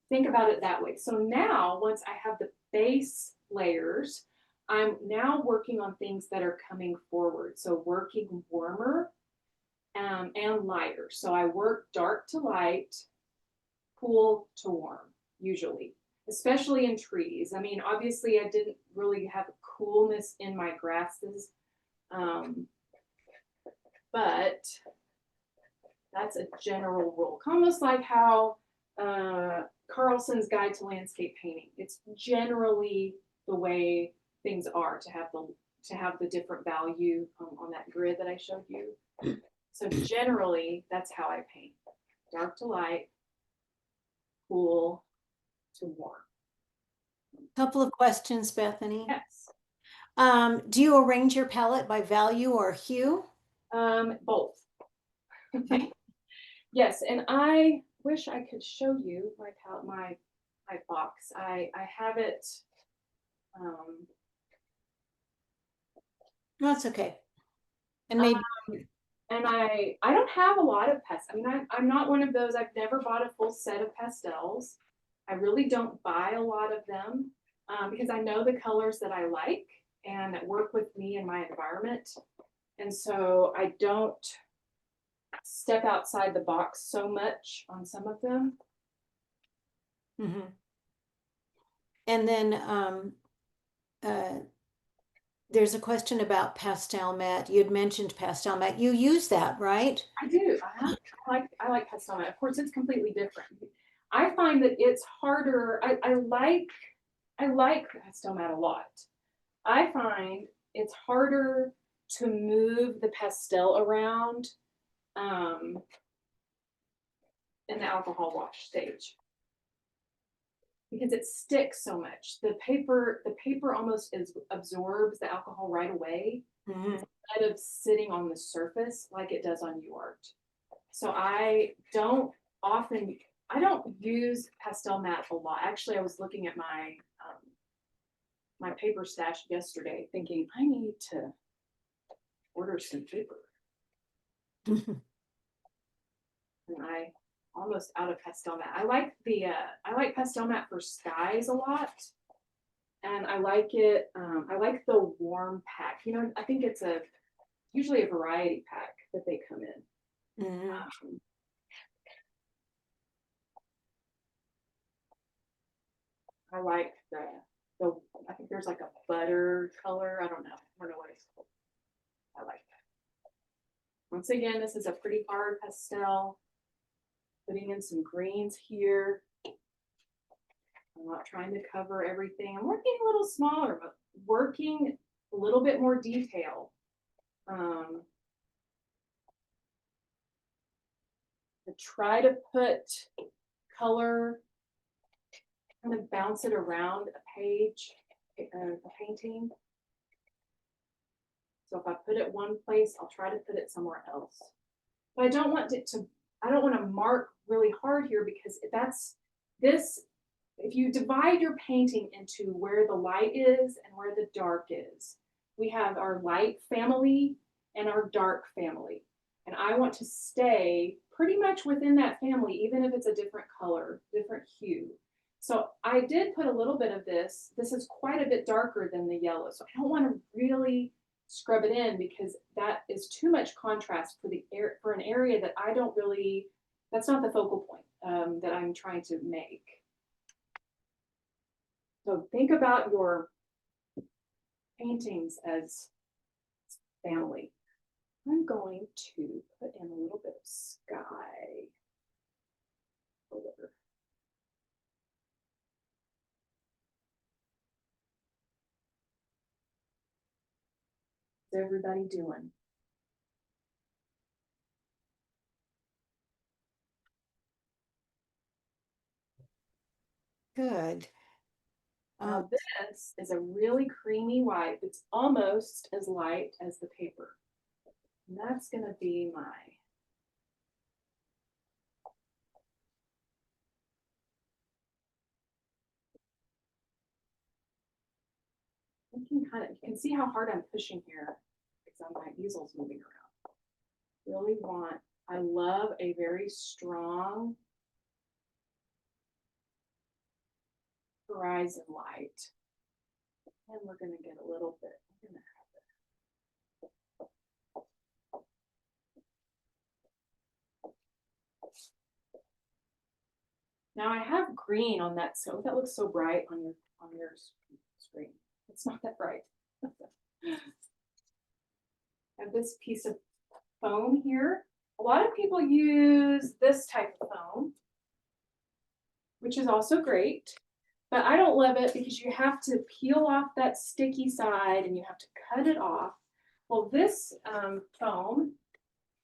think about it that way. So now once I have the base layers, I'm now working on things that are coming forward. So working warmer and lighter. So I work dark to light, cool to warm, usually, especially in trees. I mean, obviously I didn't really have coolness in my grasses, but that's a general rule. Almost like how Carlson's Guide to Landscape Painting. It's generally the way things are to have the different value on that grid that I showed you. So generally, that's how I paint: dark to light, cool to warm. Couple of questions, Bethany. Yes. Do you arrange your palette by value or hue? Both. Yes, and I wish I could show you my palette, my box. I have it. No, it's okay. And maybe And I don't have a lot of pastels. I mean, I'm not one of those. I've never bought a full set of pastels. I really don't buy a lot of them because I know the colors that I like and that work with me and my environment. And so I don't step outside the box so much on some of them. Mhm. And then there's a question about pastel matte. You had mentioned pastel matte. You use that, right? I do. I like pastel matte. Of course, it's completely different. I find that it's harder. I like pastel matte a lot. I find it's harder to move the pastel around in the alcohol wash stage because it sticks so much. The paper almost absorbs the alcohol right away instead of sitting on the surface like it does on UArt. So I don't use pastel matte a lot. Actually, I was looking at my my paper stash yesterday thinking I need to order some paper. And I almost out of pastel matte. I like pastel matte for skies a lot. And I like it, I like the warm pack. You know, I think it's usually a variety pack that they come in. I like the I think there's like a butter color. I don't know what it's called. I like that. Once again, this is a pretty hard pastel. Putting in some greens here. I'm not trying to cover everything. I'm working a little smaller, but working a little bit more detail. I try to put color, kind of bounce it around a page, a painting. So if I put it one place, I'll try to put it somewhere else. But I don't want to mark really hard here because if you divide your painting into where the light is and where the dark is, we have our light family and our dark family. And I want to stay pretty much within that family, even if it's a different color, different hue. So I did put a little bit of this. This is quite a bit darker than the yellow. So I don't want to really scrub it in because that is too much contrast for for an area that I don't really, that's not the focal point that I'm trying to make. So think about your paintings as family. I'm going to put in a little bit of sky color. How's everybody doing? Good. Now this is a really creamy white. It's almost as light as the paper. And that's going to be my you can see how hard I'm pushing here because my easel's moving around. Really want, I love a very strong horizon light. And we're going to get a little bit, we're going to now I have green on that, so that looks so bright on your screen. It's not that bright. I have this piece of foam here. A lot of people use this type of foam, which is also great, but I don't love it because you have to peel off that sticky side and you have to cut it off. Well, this foam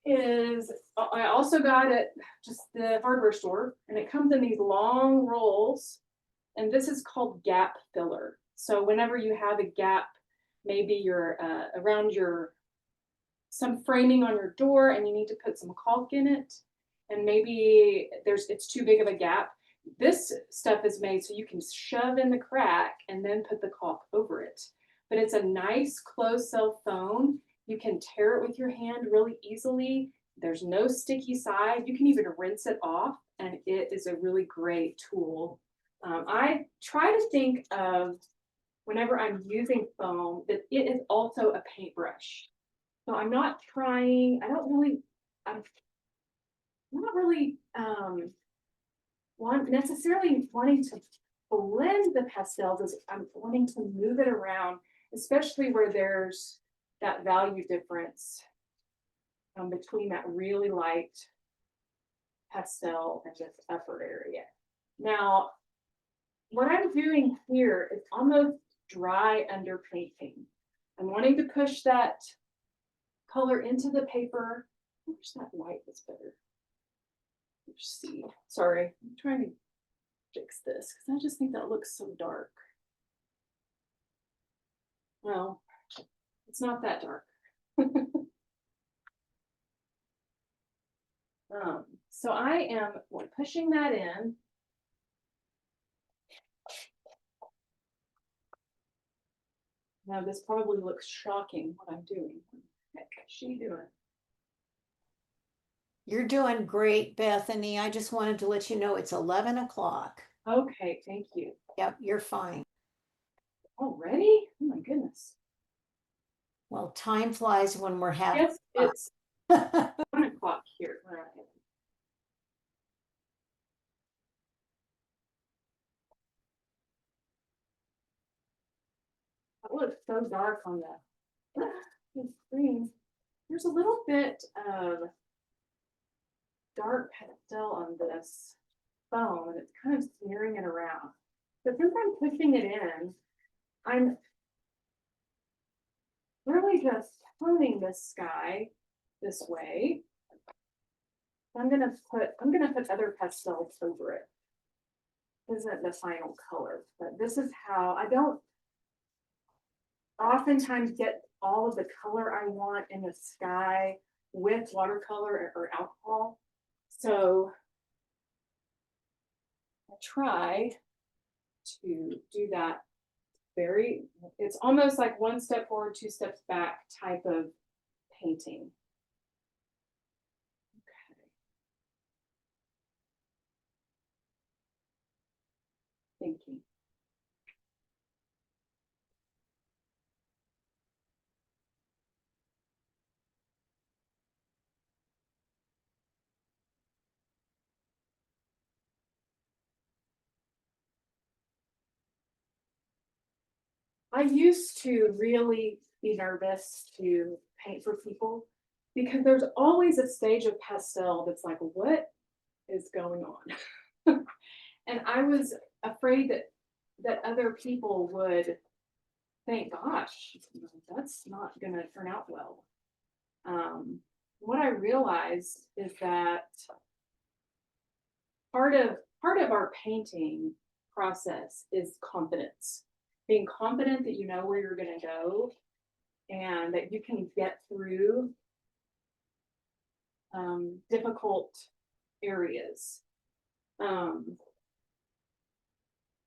is, I also got it just the hardware store, and it comes in these long rolls, and this is called gap filler. So whenever you have a gap, maybe you're around some framing on your door and you need to put some caulk in it, and maybe it's too big of a gap, this stuff is made so you can shove in the crack and then put the caulk over it. But it's a nice closed cell foam. You can tear it with your hand really easily. There's no sticky side. You can even rinse it off, and it is a really great tool. I try to think of whenever I'm using foam that it is also a paintbrush. So I'm not really necessarily wanting to blend the pastels, as I'm wanting to move it around, especially where there's that value difference between that really light pastel and this upper area. Now, what I'm doing here is almost dry underpainting. I'm wanting to push that color into the paper. I wish that white was better. Let's see. Sorry, I'm trying to fix this because I just think that looks so dark. Well, it's not that dark. So I am pushing that in. Now this probably looks shocking what I'm doing. What the heck is she doing? You're doing great, Bethany. I just wanted to let you know it's 11 o'clock. Okay, thank you. Yep, you're fine. Already? Oh my goodness. Well, time flies when we're having Yes, it's 1 o'clock here where I am. That looks so dark on the screen. There's a little bit of dark pastel on this foam, and it's kind of smearing it around. But since I'm pushing it in, I'm really just toning this sky this way. I'm gonna put other pastels over it. This isn't the final color, but this is how I don't oftentimes get all of the color I want in the sky with watercolor or alcohol. So I try to do that it's almost like 1 step forward, 2 steps back type of painting. Okay. Thank you. I used to really be nervous to paint for people because there's always a stage of pastel that's like, what is going on? And I was afraid that other people would think, gosh, that's not going to turn out well. What I realized is that part of our painting process is confidence. Being confident that you know where you're going to go and that you can get through difficult areas.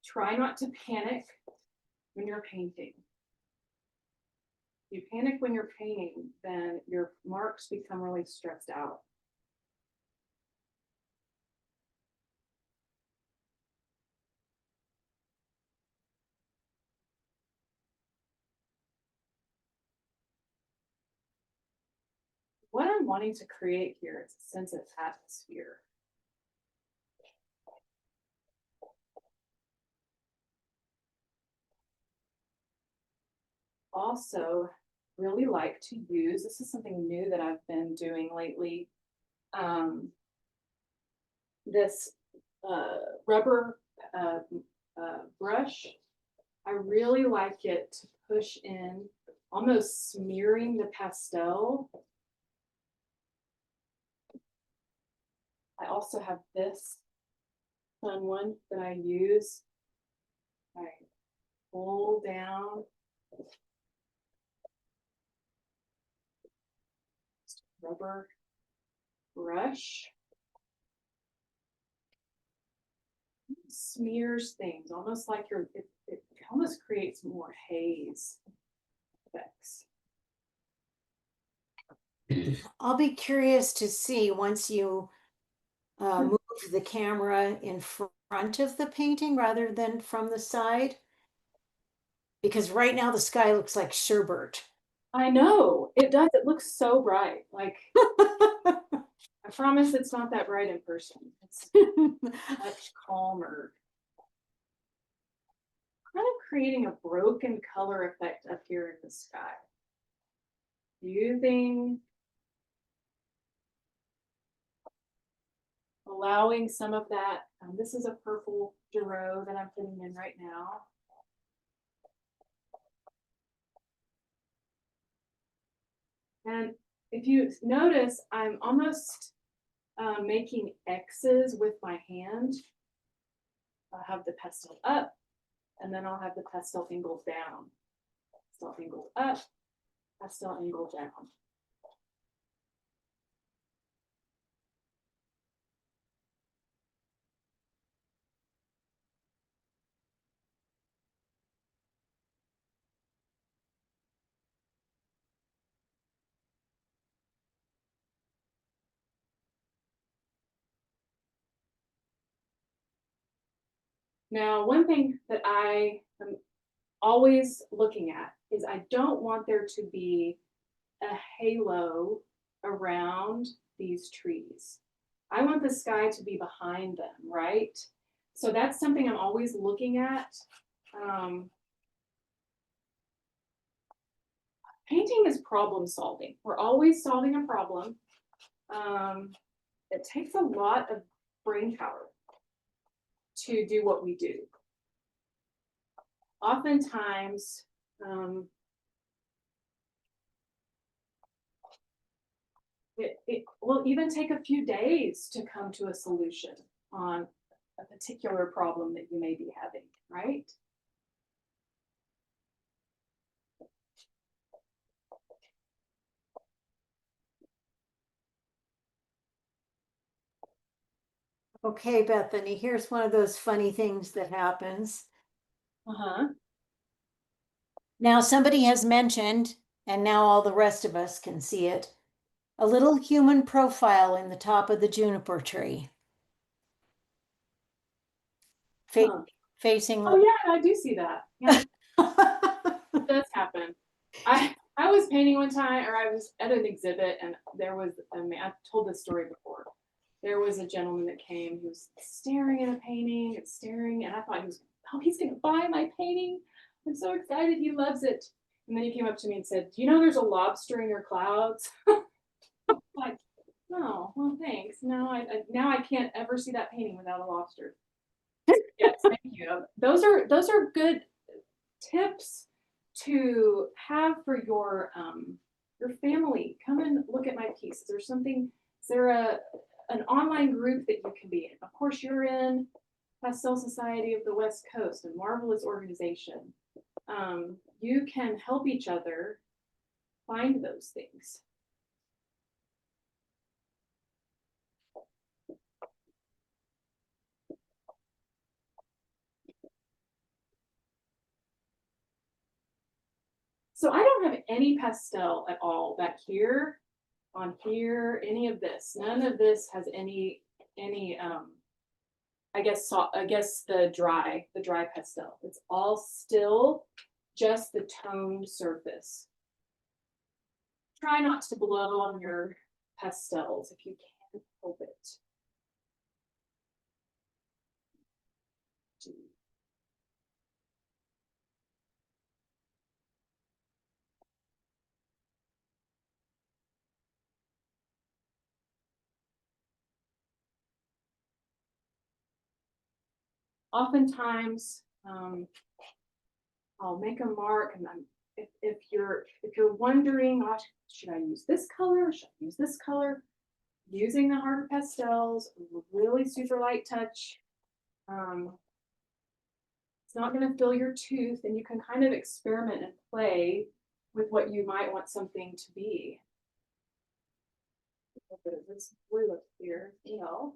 Try not to panic when you're painting. If you panic when you're painting, then your marks become really stressed out. What I'm wanting to create here is a sense of atmosphere. Also, really like to use, this is something new that I've been doing lately, this rubber brush. I really like it to push in, almost smearing the pastel. I also have this fun one that I use. I pull down. Rubber brush. Smears things, almost like it almost creates more haze effects. I'll be curious to see once you move the camera in front of the painting rather than from the side. Because right now the sky looks like sherbet. I know, it does. It looks so bright. Like, I promise it's not that bright in person. It's much calmer. Kind of creating a broken color effect up here in the sky. Allowing some of that. This is a purple Duro that I'm putting in right now. And if you notice, I'm almost making X's with my hand. I'll have the pastel up, and then I'll have the pastel angled down. Pastel angled up, pastel angled down. Now, one thing that I am always looking at is I don't want there to be a halo around these trees. I want the sky to be behind them, right? So that's something I'm always looking at. Painting is problem solving. We're always solving a problem. It takes a lot of brain power to do what we do. Oftentimes, it will even take a few days to come to a solution on a particular problem that you may be having, right? Okay, Bethany, here's one of those funny things that happens. Uh-huh. Now, somebody has mentioned and now all the rest of us can see it. A little human profile in the top of the juniper tree. Huh. Facing. Oh yeah, I do see that. Yeah, it does happen. I was painting one time, or I was at an exhibit, and there was a man. I've told this story before. There was a gentleman that came who was staring at a painting and staring, and I thought he was, oh, he's gonna buy my painting. I'm so excited, he loves it. And then he came up to me and said, do you know there's a lobster in your clouds? Like, no, well, thanks. No, now I can't ever see that painting without a lobster. Yes, thank you. Those are good tips to have for your family. Come and look at my piece. Is there something? Is there an online group that you can be in? Of course, you're in Pastel Society of the West Coast, a marvelous organization. You can help each other find those things. So I don't have any pastel at all back here, on here, any of this. None of this has any I guess the dry pastel. It's all still just the toned surface. Try not to blow on your pastels if you can help it. Oftentimes, I'll make a mark, and if you're wondering, oh, should I use this color? Should I use this color? Using the harder pastels, really super light touch. It's not going to fill your tooth, and you can kind of experiment and play with what you might want something to be. A bit of this blue up here, you know.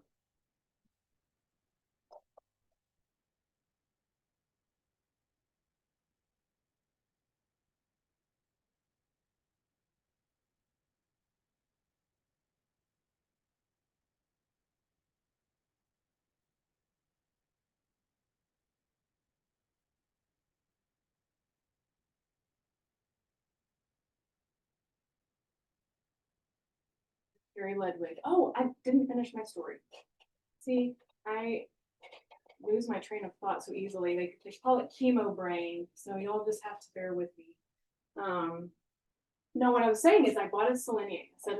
Gary Ledwig. Oh, I didn't finish my story. See, I lose my train of thought so easily. They call it chemo brain, so y'all just have to bear with me. No, what I was saying is I bought a set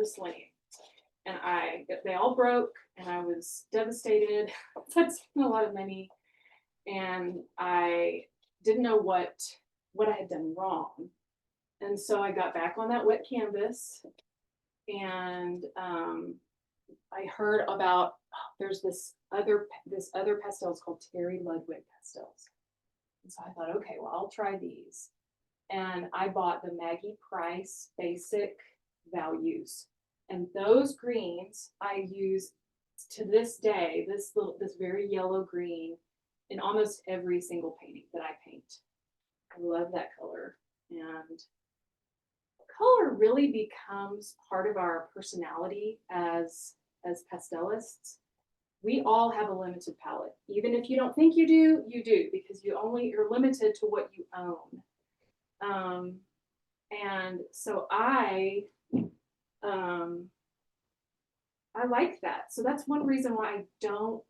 of selenium, and they all broke, and I was devastated. I spent a lot of money, and I didn't know what I had done wrong, and so I got back on that wet canvas, and I heard about there's this other pastels called Terry Ludwig pastels, and so I thought, okay, well, I'll try these. And I bought the Maggie Price basic values. And those greens I use to this day, this very yellow green in almost every single painting that I paint. I love that color. And color really becomes part of our personality as pastelists. We all have a limited palette. Even if you don't think you do, because you're limited to what you own. And so I like that. So that's one reason why I don't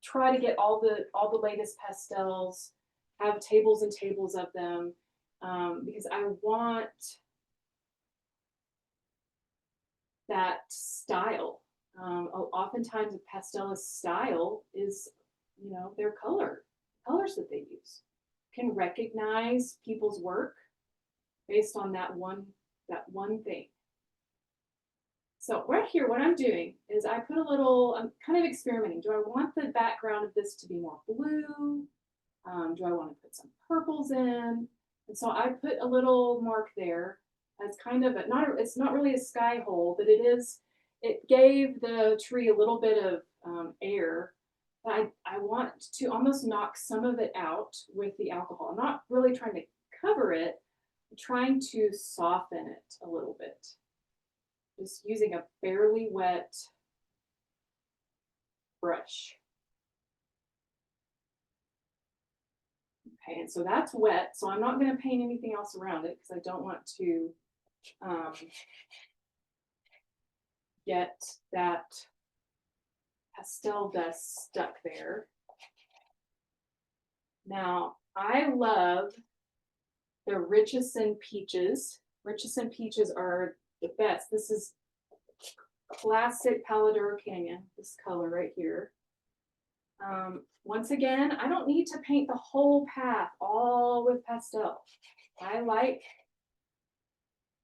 try to get all the latest pastels, have tables and tables of them, because I want that style. Oftentimes a pastelist style is, their colors that they use. Can recognize people's work based on that one thing. So right here, what I'm doing is I'm kind of experimenting. Do I want the background of this to be more blue? Do I want to put some purples in? And so I put a little mark there as kind of it's not really a sky hole, but it gave the tree a little bit of air But I want to almost knock some of it out with the alcohol. I'm not really trying to cover it, I'm trying to soften it a little bit. Just using a fairly wet brush. Okay, and so that's wet, so I'm not going to paint anything else around it because I don't want to get that pastel dust stuck there. Now, I love the Richardson peaches. Richardson peaches are the best. This is classic Palo Duro Canyon, this color right here. Once again, I don't need to paint the whole path all with pastel. I like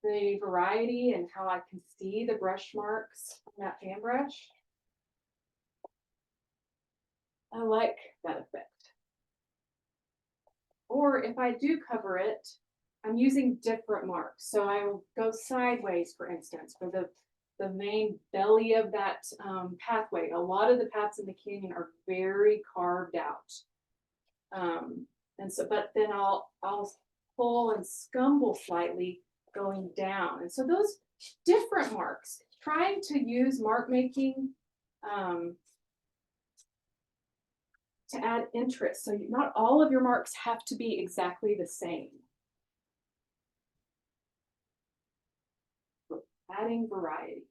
the variety and how I can see the brush marks on that fan brush. I like that effect. Or if I do cover it, I'm using different marks. So I will go sideways, for instance, for the main belly of that pathway. A lot of the paths in the canyon are very carved out. And so, but then I'll pull and scumble slightly going down. And so those different marks, trying to use mark making to add interest. So not all of your marks have to be exactly the same. Adding variety.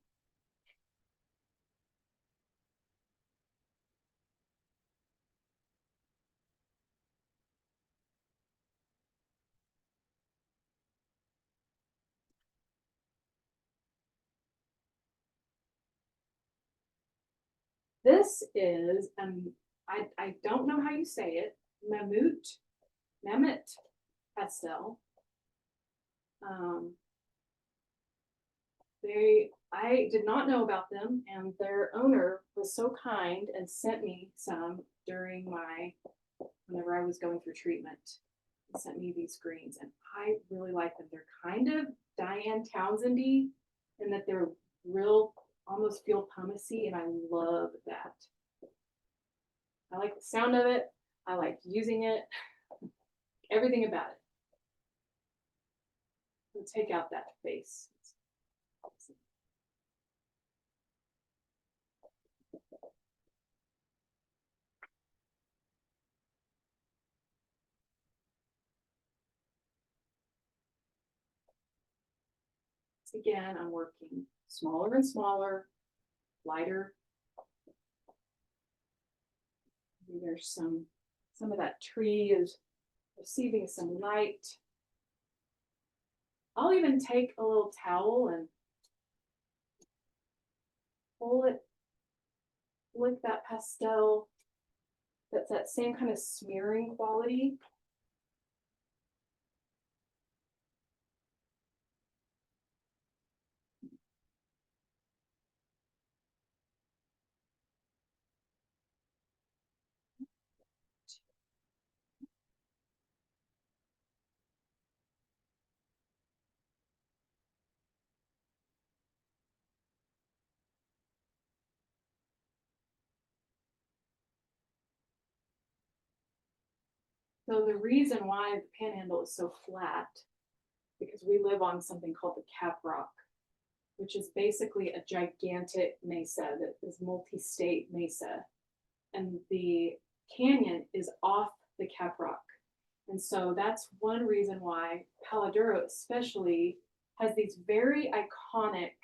This is, I don't know how you say it, Mammoth Pastel. I did not know about them, and their owner was so kind and sent me some whenever I was going through treatment. He sent me these greens, and I really like them. They're kind of Diane Townsend-y in that they're real, almost feel pumicey, and I love that. I like the sound of it. I like using it. Everything about it. We'll take out that face. Again, I'm working smaller and smaller, lighter. There's some of that tree is receiving some light. I'll even take a little towel and pull it, lick that pastel. That's that same kind of smearing quality. So the reason why the panhandle is so flat, because we live on something called the Cap Rock, which is basically a gigantic mesa that is multi-state mesa. And the canyon is off the Cap Rock. And so that's one reason why Palo Duro especially has these very iconic,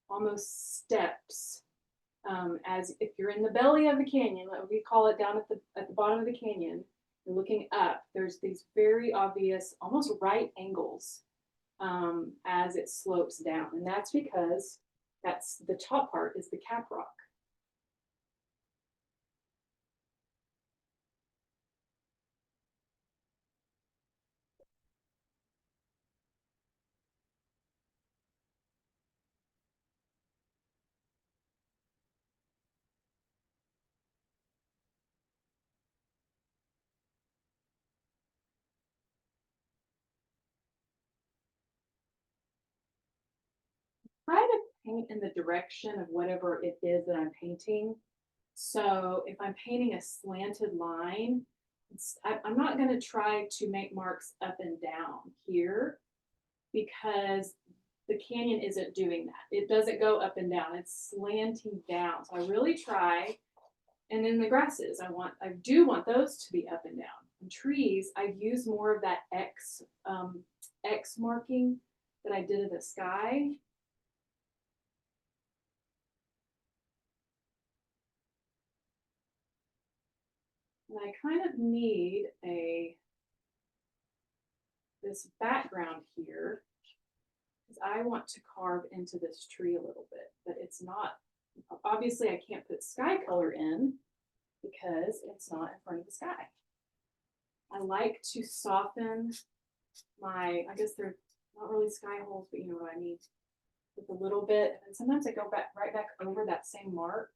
almost steps. As if you're in the belly of the canyon, like we call it down at the bottom of the canyon, you're looking up, there's these very obvious, almost right angles as it slopes down. And that's because that's the top part is the Cap Rock. Try to paint in the direction of whatever it is that I'm painting. So if I'm painting a slanted line, I'm not going to try to make marks up and down here because the canyon isn't doing that. It doesn't go up and down. It's slanting down. So I really try. And then the grasses, I do want those to be up and down. And trees, I use more of that X marking that I did in the sky. And I kind of need this background here because I want to carve into this tree a little bit, but it's not, obviously I can't put sky color in because it's not in front of the sky. I like to soften I guess they're not really sky holes, but you know what I mean, with a little bit. And sometimes I go right back over that same mark.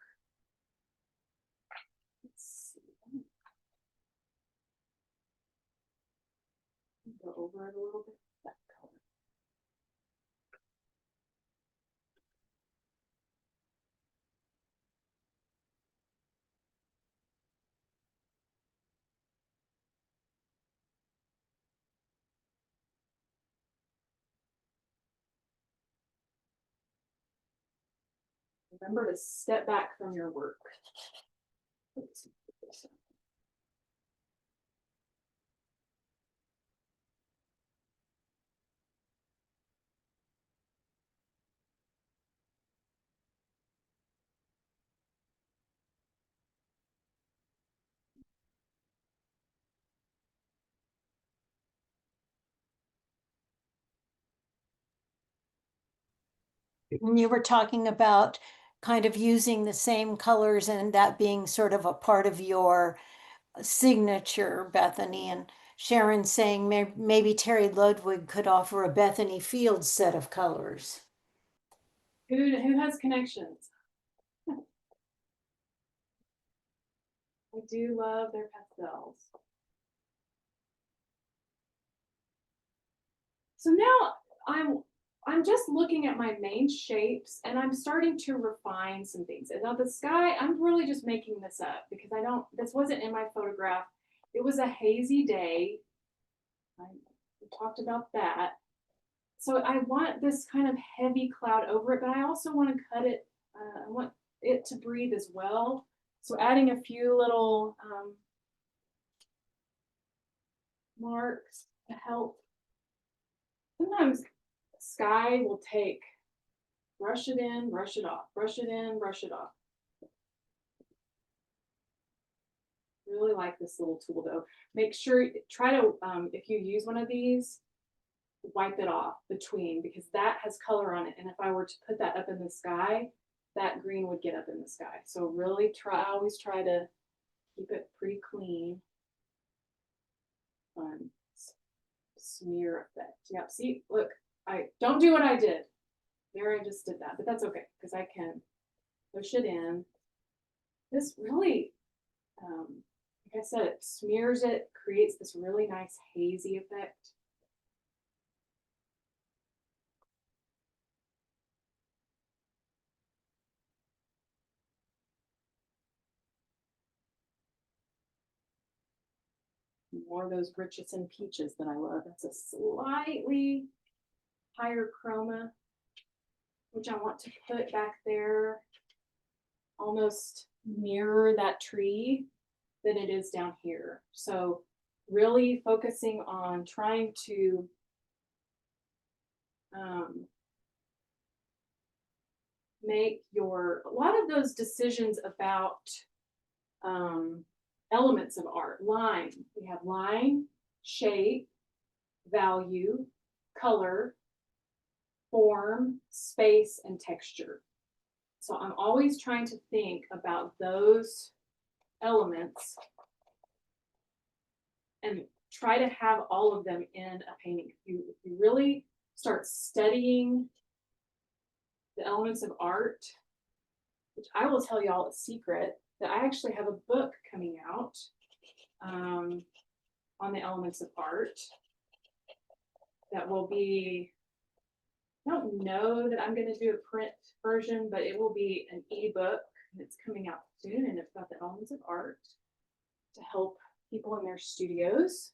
Let's see. Go over it a little bit. That color. Remember to step back from your work. And you were talking about kind of using the same colors and that being sort of a part of your signature, Bethany. And Sharon saying maybe Terry Ludwig could offer a Bethany Fields set of colors. Who has connections? I do love their pastels. So now I'm just looking at my main shapes and I'm starting to refine some things. And now the sky, I'm really just making this up because this wasn't in my photograph. It was a hazy day. We talked about that. So I want this kind of heavy cloud over it, but I also want to cut it. I want it to breathe as well. So adding a few little marks to help. Sometimes sky will take, brush it in, brush it off, brush it in, brush it off. Really like this little tool though. Make sure, try to, if you use one of these, wipe it off between because that has color on it. And if I were to put that up in the sky, that green would get up in the sky. So really always try to keep it pretty clean. Smear effect. Yep, see, look, I don't do what I did. There I just did that, but that's okay because I can push it in. This really, like I said, it smears it, creates this really nice hazy effect. More of those Richardson peaches that I love. That's a slightly higher chroma, which I want to put back there, almost mirror that tree than it is down here. So really focusing on trying to make a lot of those decisions about elements of art. Line, we have line, shape, value, color, form, space, and texture. So I'm always trying to think about those elements and try to have all of them in a painting. If you really start studying the elements of art, which I will tell y'all a secret, that I actually have a book coming out on the elements of art that will be, I don't know that I'm going to do a print version, but it will be an ebook and it's coming out soon, and it's about the elements of art to help people in their studios.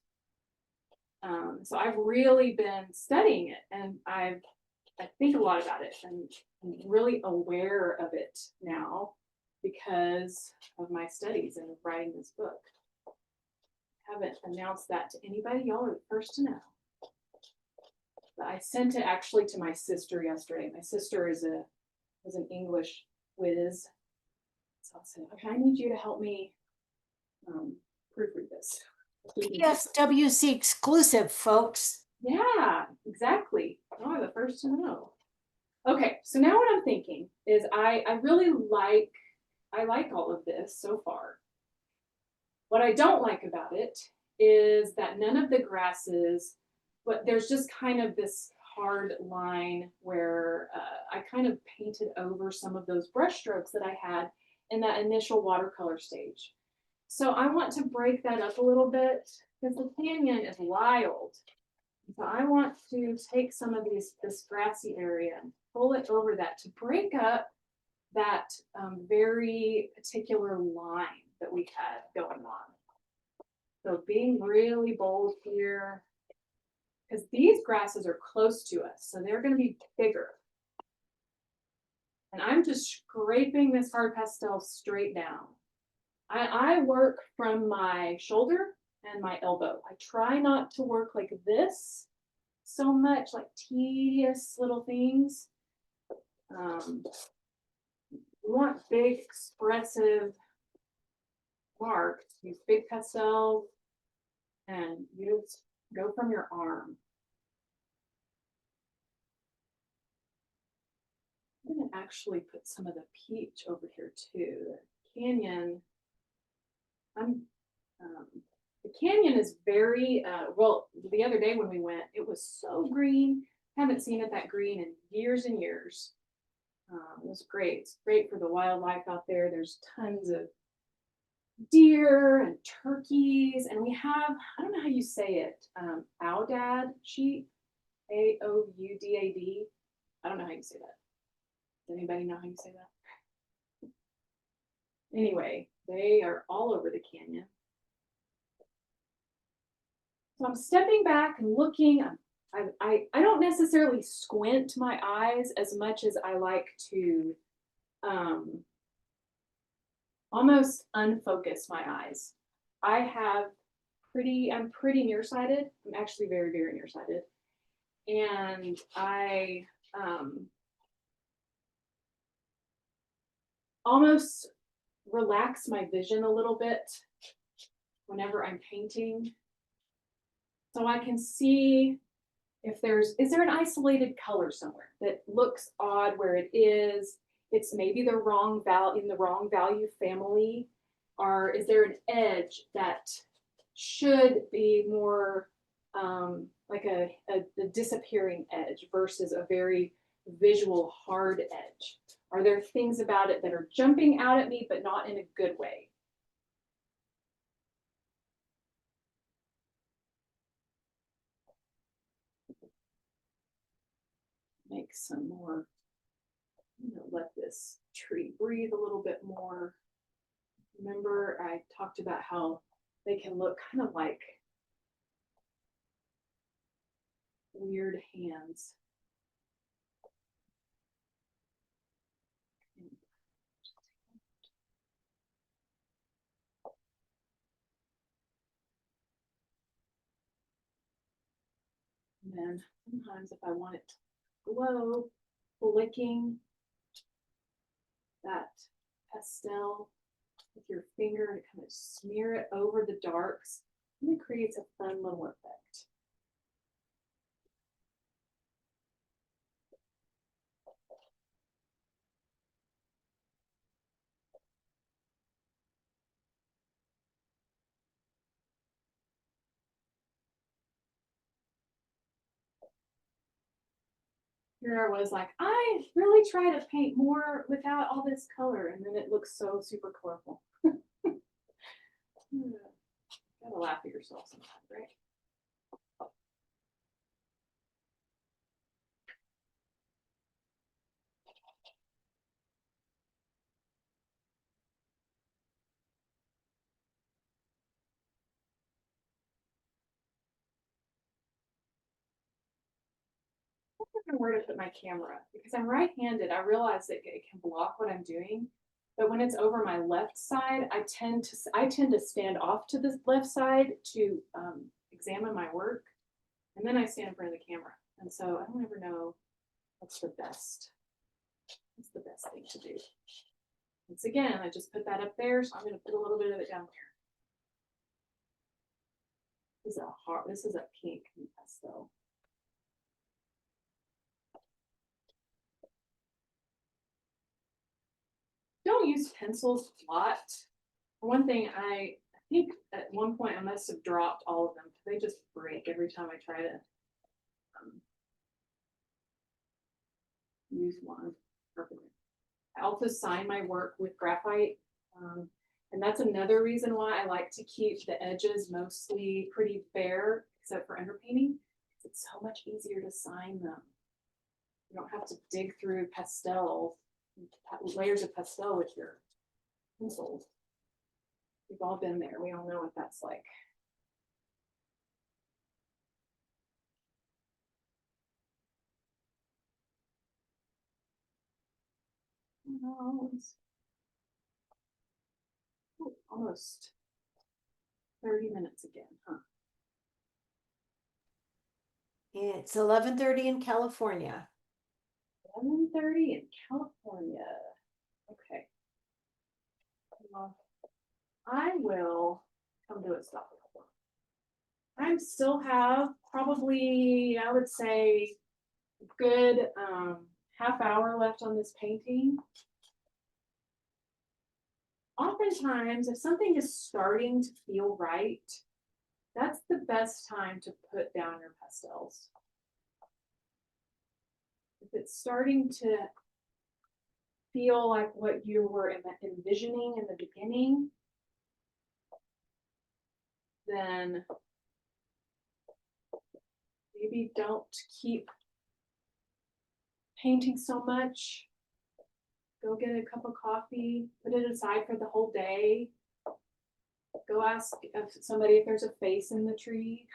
So I've really been studying it, and I think a lot about it, and I'm really aware of it now because of my studies and writing this book. I haven't announced that to anybody. Y'all are the first to know. But I sent it actually to my sister yesterday. My sister is an English whiz. So I said, okay, I need you to help me proofread this. PSWC exclusive, folks. Yeah, exactly. Oh, the first to know. Okay, so now what I'm thinking is I really like all of this so far. What I don't like about it is that none of the grasses, but there's just kind of this hard line where I kind of painted over some of those brush strokes that I had in that initial watercolor stage. So I want to break that up a little bit because the canyon is wild. So I want to take some of this grassy area and pull it over that to break up that very particular line that we had going on. So being really bold here, because these grasses are close to us, so they're going to be bigger. And I'm just scraping this hard pastel straight down. I work from my shoulder and my elbow. I try not to work like this so much, like tedious little things. We want big, expressive marks, these big pastels, and you just go from your arm. I'm going to actually put some of the peach over here too. The canyon, the canyon is very, well, the other day when we went, it was so green. Haven't seen it that green in years and years. It was great. It's great for the wildlife out there. There's tons of deer and turkeys, and we have, I don't know how you say it, Aoudad sheep, Aoudad. I don't know how you say that. Does anybody know how you say that? Anyway, they are all over the canyon. So I'm stepping back and looking. I don't necessarily squint my eyes as much as I like to almost unfocus my eyes. I'm pretty nearsighted. I'm actually very, very nearsighted. And I almost relax my vision a little bit whenever I'm painting. So I can see if is there an isolated color somewhere that looks odd where it is? It's maybe in the wrong value family, or is there an edge that should be more like a disappearing edge versus a very visual hard edge? Are there things about it that are jumping out at me, but not in a good way? Make some more, let this tree breathe a little bit more. Remember, I talked about how they can look kind of like weird hands. And then sometimes if I want it to glow, flicking that pastel with your finger and kind of smear it over the darks, and it creates a fun little effect. Here I was like, I really try to paint more without all this color, and then it looks so super colorful. Gotta laugh at yourself sometimes, right? don't know where to put my camera because I'm right-handed. I realize that it can block what I'm doing. But when it's over my left side, I tend to stand off to the left side to examine my work. And then I stand in front of the camera. And so I don't ever know what's the best thing to do. Once again, I just put that up there. So I'm going to put a little bit of it down there. This is a pink pastel. Don't use pencils a lot. For one thing, I think at one point I must have dropped all of them because they just break every time I try to use one. I also sign my work with graphite. And that's another reason why I like to keep the edges mostly pretty bare, except for underpainting. It's so much easier to sign them. You don't have to dig through pastel, layers of pastel with your pencils. We've all been there. We all know what that's like. Almost 30 minutes again, huh? It's 11:30 in California. 11:30 in California. Okay. Well, I will come to a stop. I still have probably, I would say, a good half hour left on this painting. Oftentimes, if something is starting to feel right, that's the best time to put down your pastels. If it's starting to feel like what you were envisioning in the beginning, then maybe don't keep painting so much. Go get a cup of coffee, put it aside for the whole day. Go ask somebody if there's a face in the tree.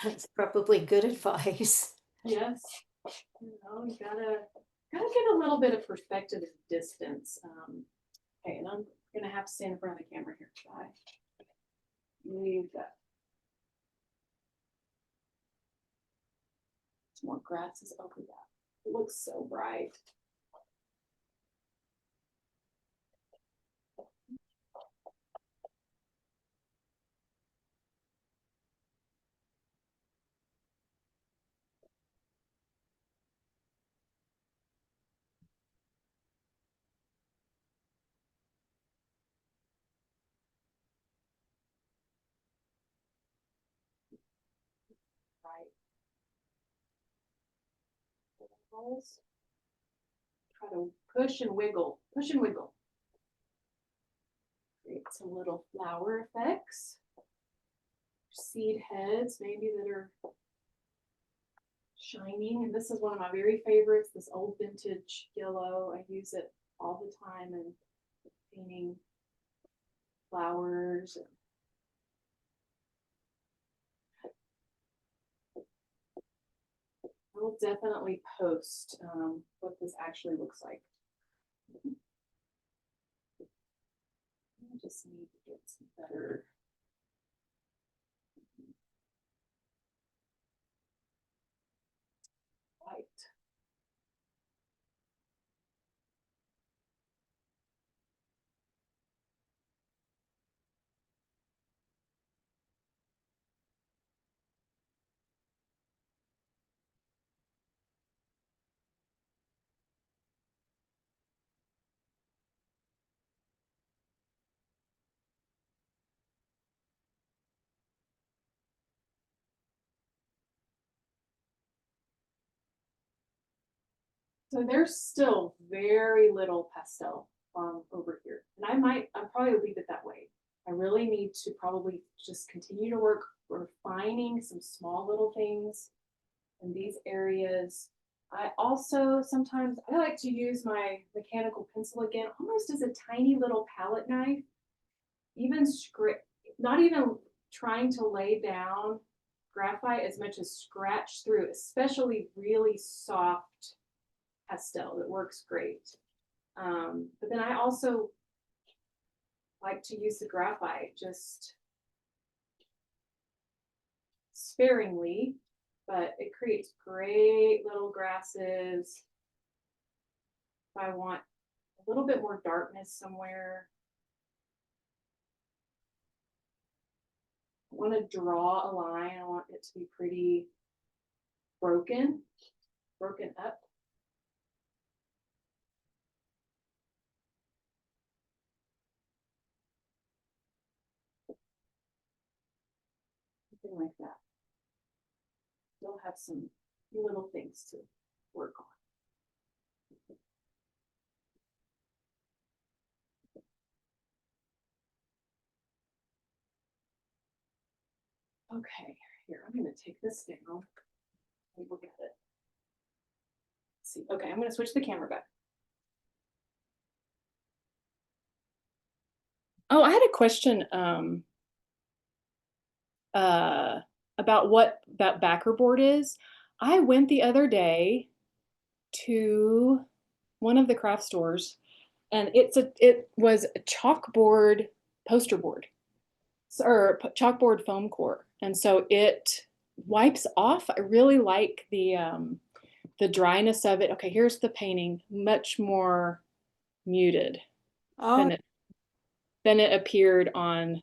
That's probably good advice. Yes, you know, you gotta get a little bit of perspective and distance. Okay, and I'm gonna have to stand in front of the camera here. Leave that. Some more grasses over that. It looks so bright. Right. Try to push and wiggle, push and wiggle. Create some little flower effects. Seed heads, maybe that are shining. And this is one of my very favorites, this old vintage yellow. I use it all the time in painting flowers. I will definitely post what this actually looks like. I just need to get some better light. So there's still very little pastel over here. And I'll probably leave it that way. I really need to probably just continue to work refining some small little things in these areas. I also sometimes I like to use my mechanical pencil again, almost as a tiny little palette knife, even not even trying to lay down graphite as much as scratch through, especially really soft pastel that works great. But then I also like to use the graphite just sparingly, but it creates great little grasses. If I want a little bit more darkness somewhere, I want to draw a line. I want it to be pretty broken up. Something like that. Still have some little things to work on. Okay, here, I'm going to take this down and look at it. Let's see. Okay, I'm going to switch the camera back. Oh, I had a question about what that backer board is. I went the other day to one of the craft stores, and it was a chalkboard poster board, or chalkboard foam core, and so it wipes off. I really like the dryness of it. Okay, here's the painting, much more muted Oh, than it appeared on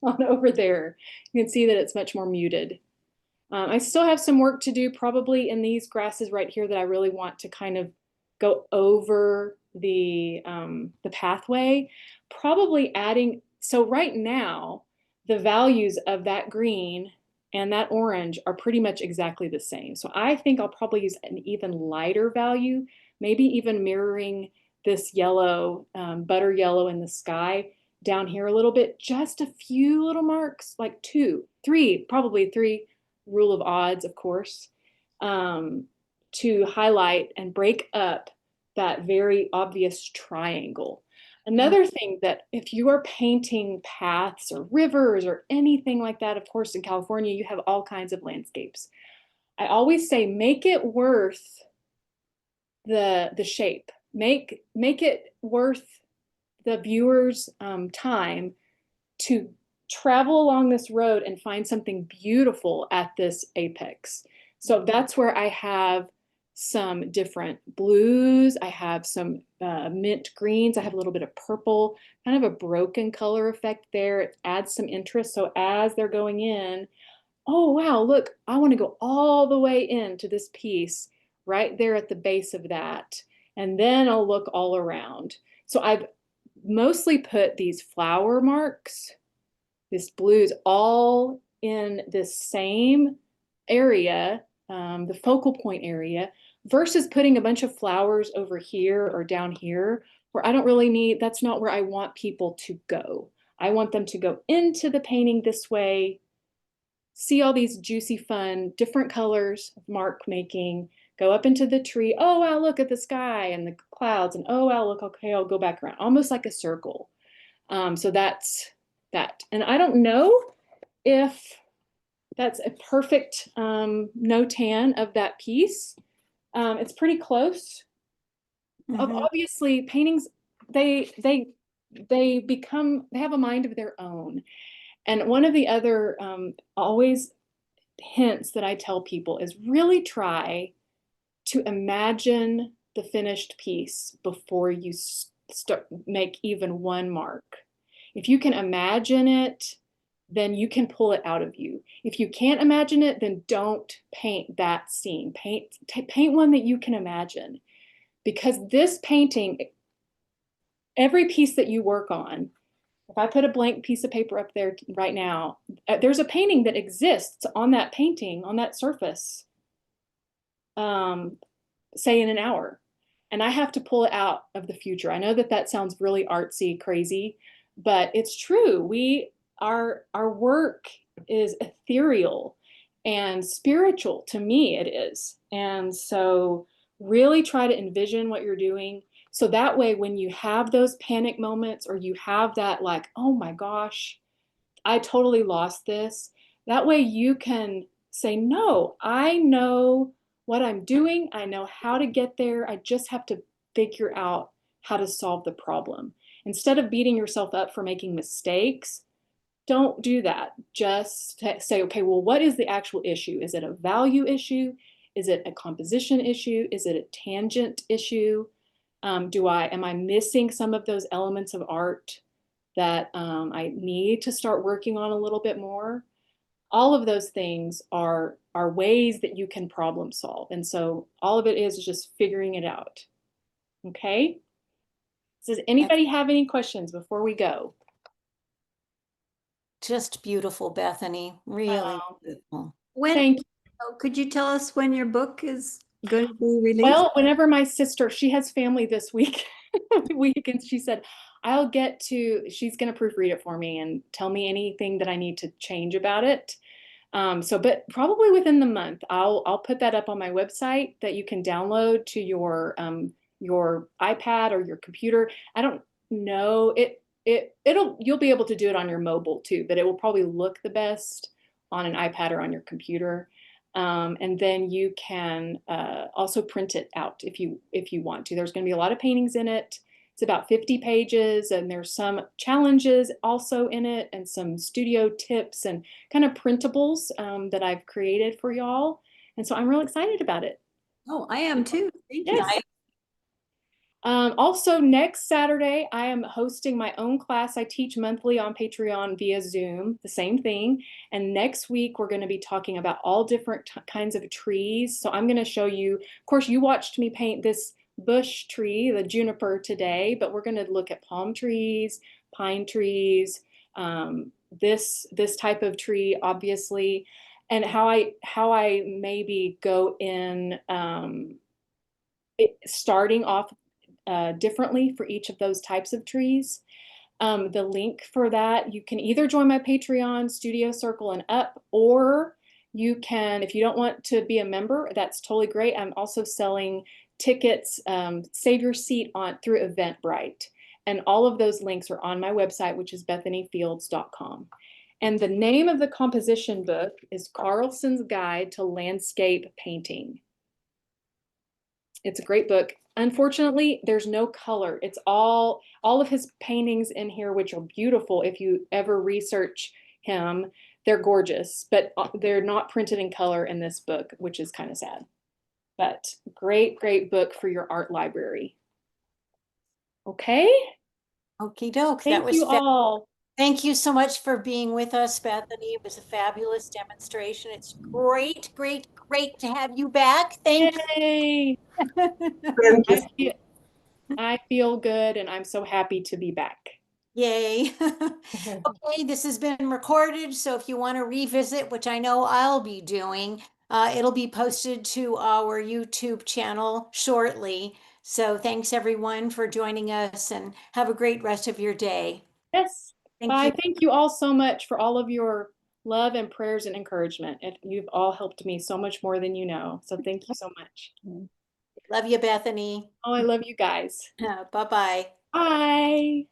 on over there. You can see that it's much more muted. I still have some work to do probably in these grasses right here that I really want to kind of go over the pathway. Probably adding, so right now, the values of that green and that orange are pretty much exactly the same. So I think I'll probably use an even lighter value, maybe even mirroring this yellow, butter yellow in the sky down here a little bit, just a few little marks, like 2, 3, probably 3, rule of odds, of course, to highlight and break up that very obvious triangle. Another thing that if you are painting paths or rivers or anything like that, of course, in California, you have all kinds of landscapes. I always say, make it worth the shape. Make it worth the viewer's time to travel along this road and find something beautiful at this apex. So that's where I have some different blues. I have some mint greens. I have a little bit of purple, kind of a broken color effect there. It adds some interest. So as they're going in, oh, wow, look, I want to go all the way into this piece right there at the base of that. And then I'll look all around. So I've mostly put these flower marks, this blues, all in this same area, the focal point area, versus putting a bunch of flowers over here or down here where I don't really need, that's not where I want people to go. I want them to go into the painting this way, see all these juicy, fun, different colors of mark making, go up into the tree. Oh, wow, look at the sky and the clouds. And oh, wow, look, okay, I'll go back around, almost like a circle. So that's that. And I don't know if that's a perfect no tan of that piece. It's pretty close. Obviously, paintings, they have a mind of their own. And one of the other always hints that I tell people is really try to imagine the finished piece before you make even one mark. If you can imagine it, then you can pull it out of you. If you can't imagine it, then don't paint that scene. Paint one that you can imagine. Because this painting, every piece that you work on, if I put a blank piece of paper up there right now, there's a painting that exists on that painting, on that surface, say in an hour. And I have to pull it out of the future. I know that that sounds really artsy, crazy, but it's true. Our work is ethereal and spiritual. To me, it is. And so really try to envision what you're doing. So that way, when you have those panic moments or you have that like, oh my gosh, I totally lost this, That way you can say, no, I know what I'm doing. I know how to get there. I just have to figure out how to solve the problem. Instead of beating yourself up for making mistakes, don't do that. Just say, okay, well, what is the actual issue? Is it a value issue? Is it a composition issue? Is it a tangent issue? Am I missing some of those elements of art that I need to start working on a little bit more? All of those things are ways that you can problem solve. And so all of it is just figuring it out. Okay? Does anybody have any questions before we go? Just beautiful, Bethany. Really Oh, beautiful. thank you. Could you tell us when your book is going to be released? Well, whenever my sister, she has family this week, and she said, she's going to proofread it for me and tell me anything that I need to change about it. But probably within the month, I'll put that up on my website that you can download to your iPad or your computer. I don't know you'll be able to do it on your mobile too, but it will probably look the best on an iPad or on your computer. And then you can also print it out if you want to. There's going to be a lot of paintings in it. It's about 50 pages, and there's some challenges also in it, and some studio tips and kind of printables that I've created for y'all. And so I'm real excited about it. Oh, I am too. Thank you. Yes. Also, next Saturday, I am hosting my own class. I teach monthly on Patreon via Zoom, the same thing. And next week, we're going to be talking about all different kinds of trees. So I'm going to show you, of course, you watched me paint this bush tree, the juniper today, but we're going to look at palm trees, pine trees, this type of tree, obviously, and how I maybe go in starting off differently for each of those types of trees. The link for that, you can either join my Patreon, Studio Circle and Up, or you can, if you don't want to be a member, that's totally great. I'm also selling tickets, save your seat on through Eventbrite. And all of those links are on my website, which is bethanyfields.com. And the name of the composition book is Carlson's Guide to Landscape Painting. It's a great book. Unfortunately, there's no color. It's all of his paintings in here, which are beautiful. If you ever research him, they're gorgeous, but they're not printed in color in this book, which is kind of sad. But great, great book for your art library. Okay. Okie doke. That Thank was you all. Thank you so much for being with us, Bethany. It was a fabulous demonstration. It's great, great, great to have you back. Thank Yay. you. I feel good, and I'm so happy to be back. Yay. Okay, this has been recorded, so if you want to revisit, which I know I'll be doing, it'll be posted to our YouTube channel shortly. So thanks everyone for joining us, and have a great rest of your day. Yes. Thank Bye. you. Thank you all so much for all of your love and prayers and encouragement. You've all helped me so much more than you know. So thank you so much. Love you, Bethany. Oh, I love you guys. Bye-bye. Bye.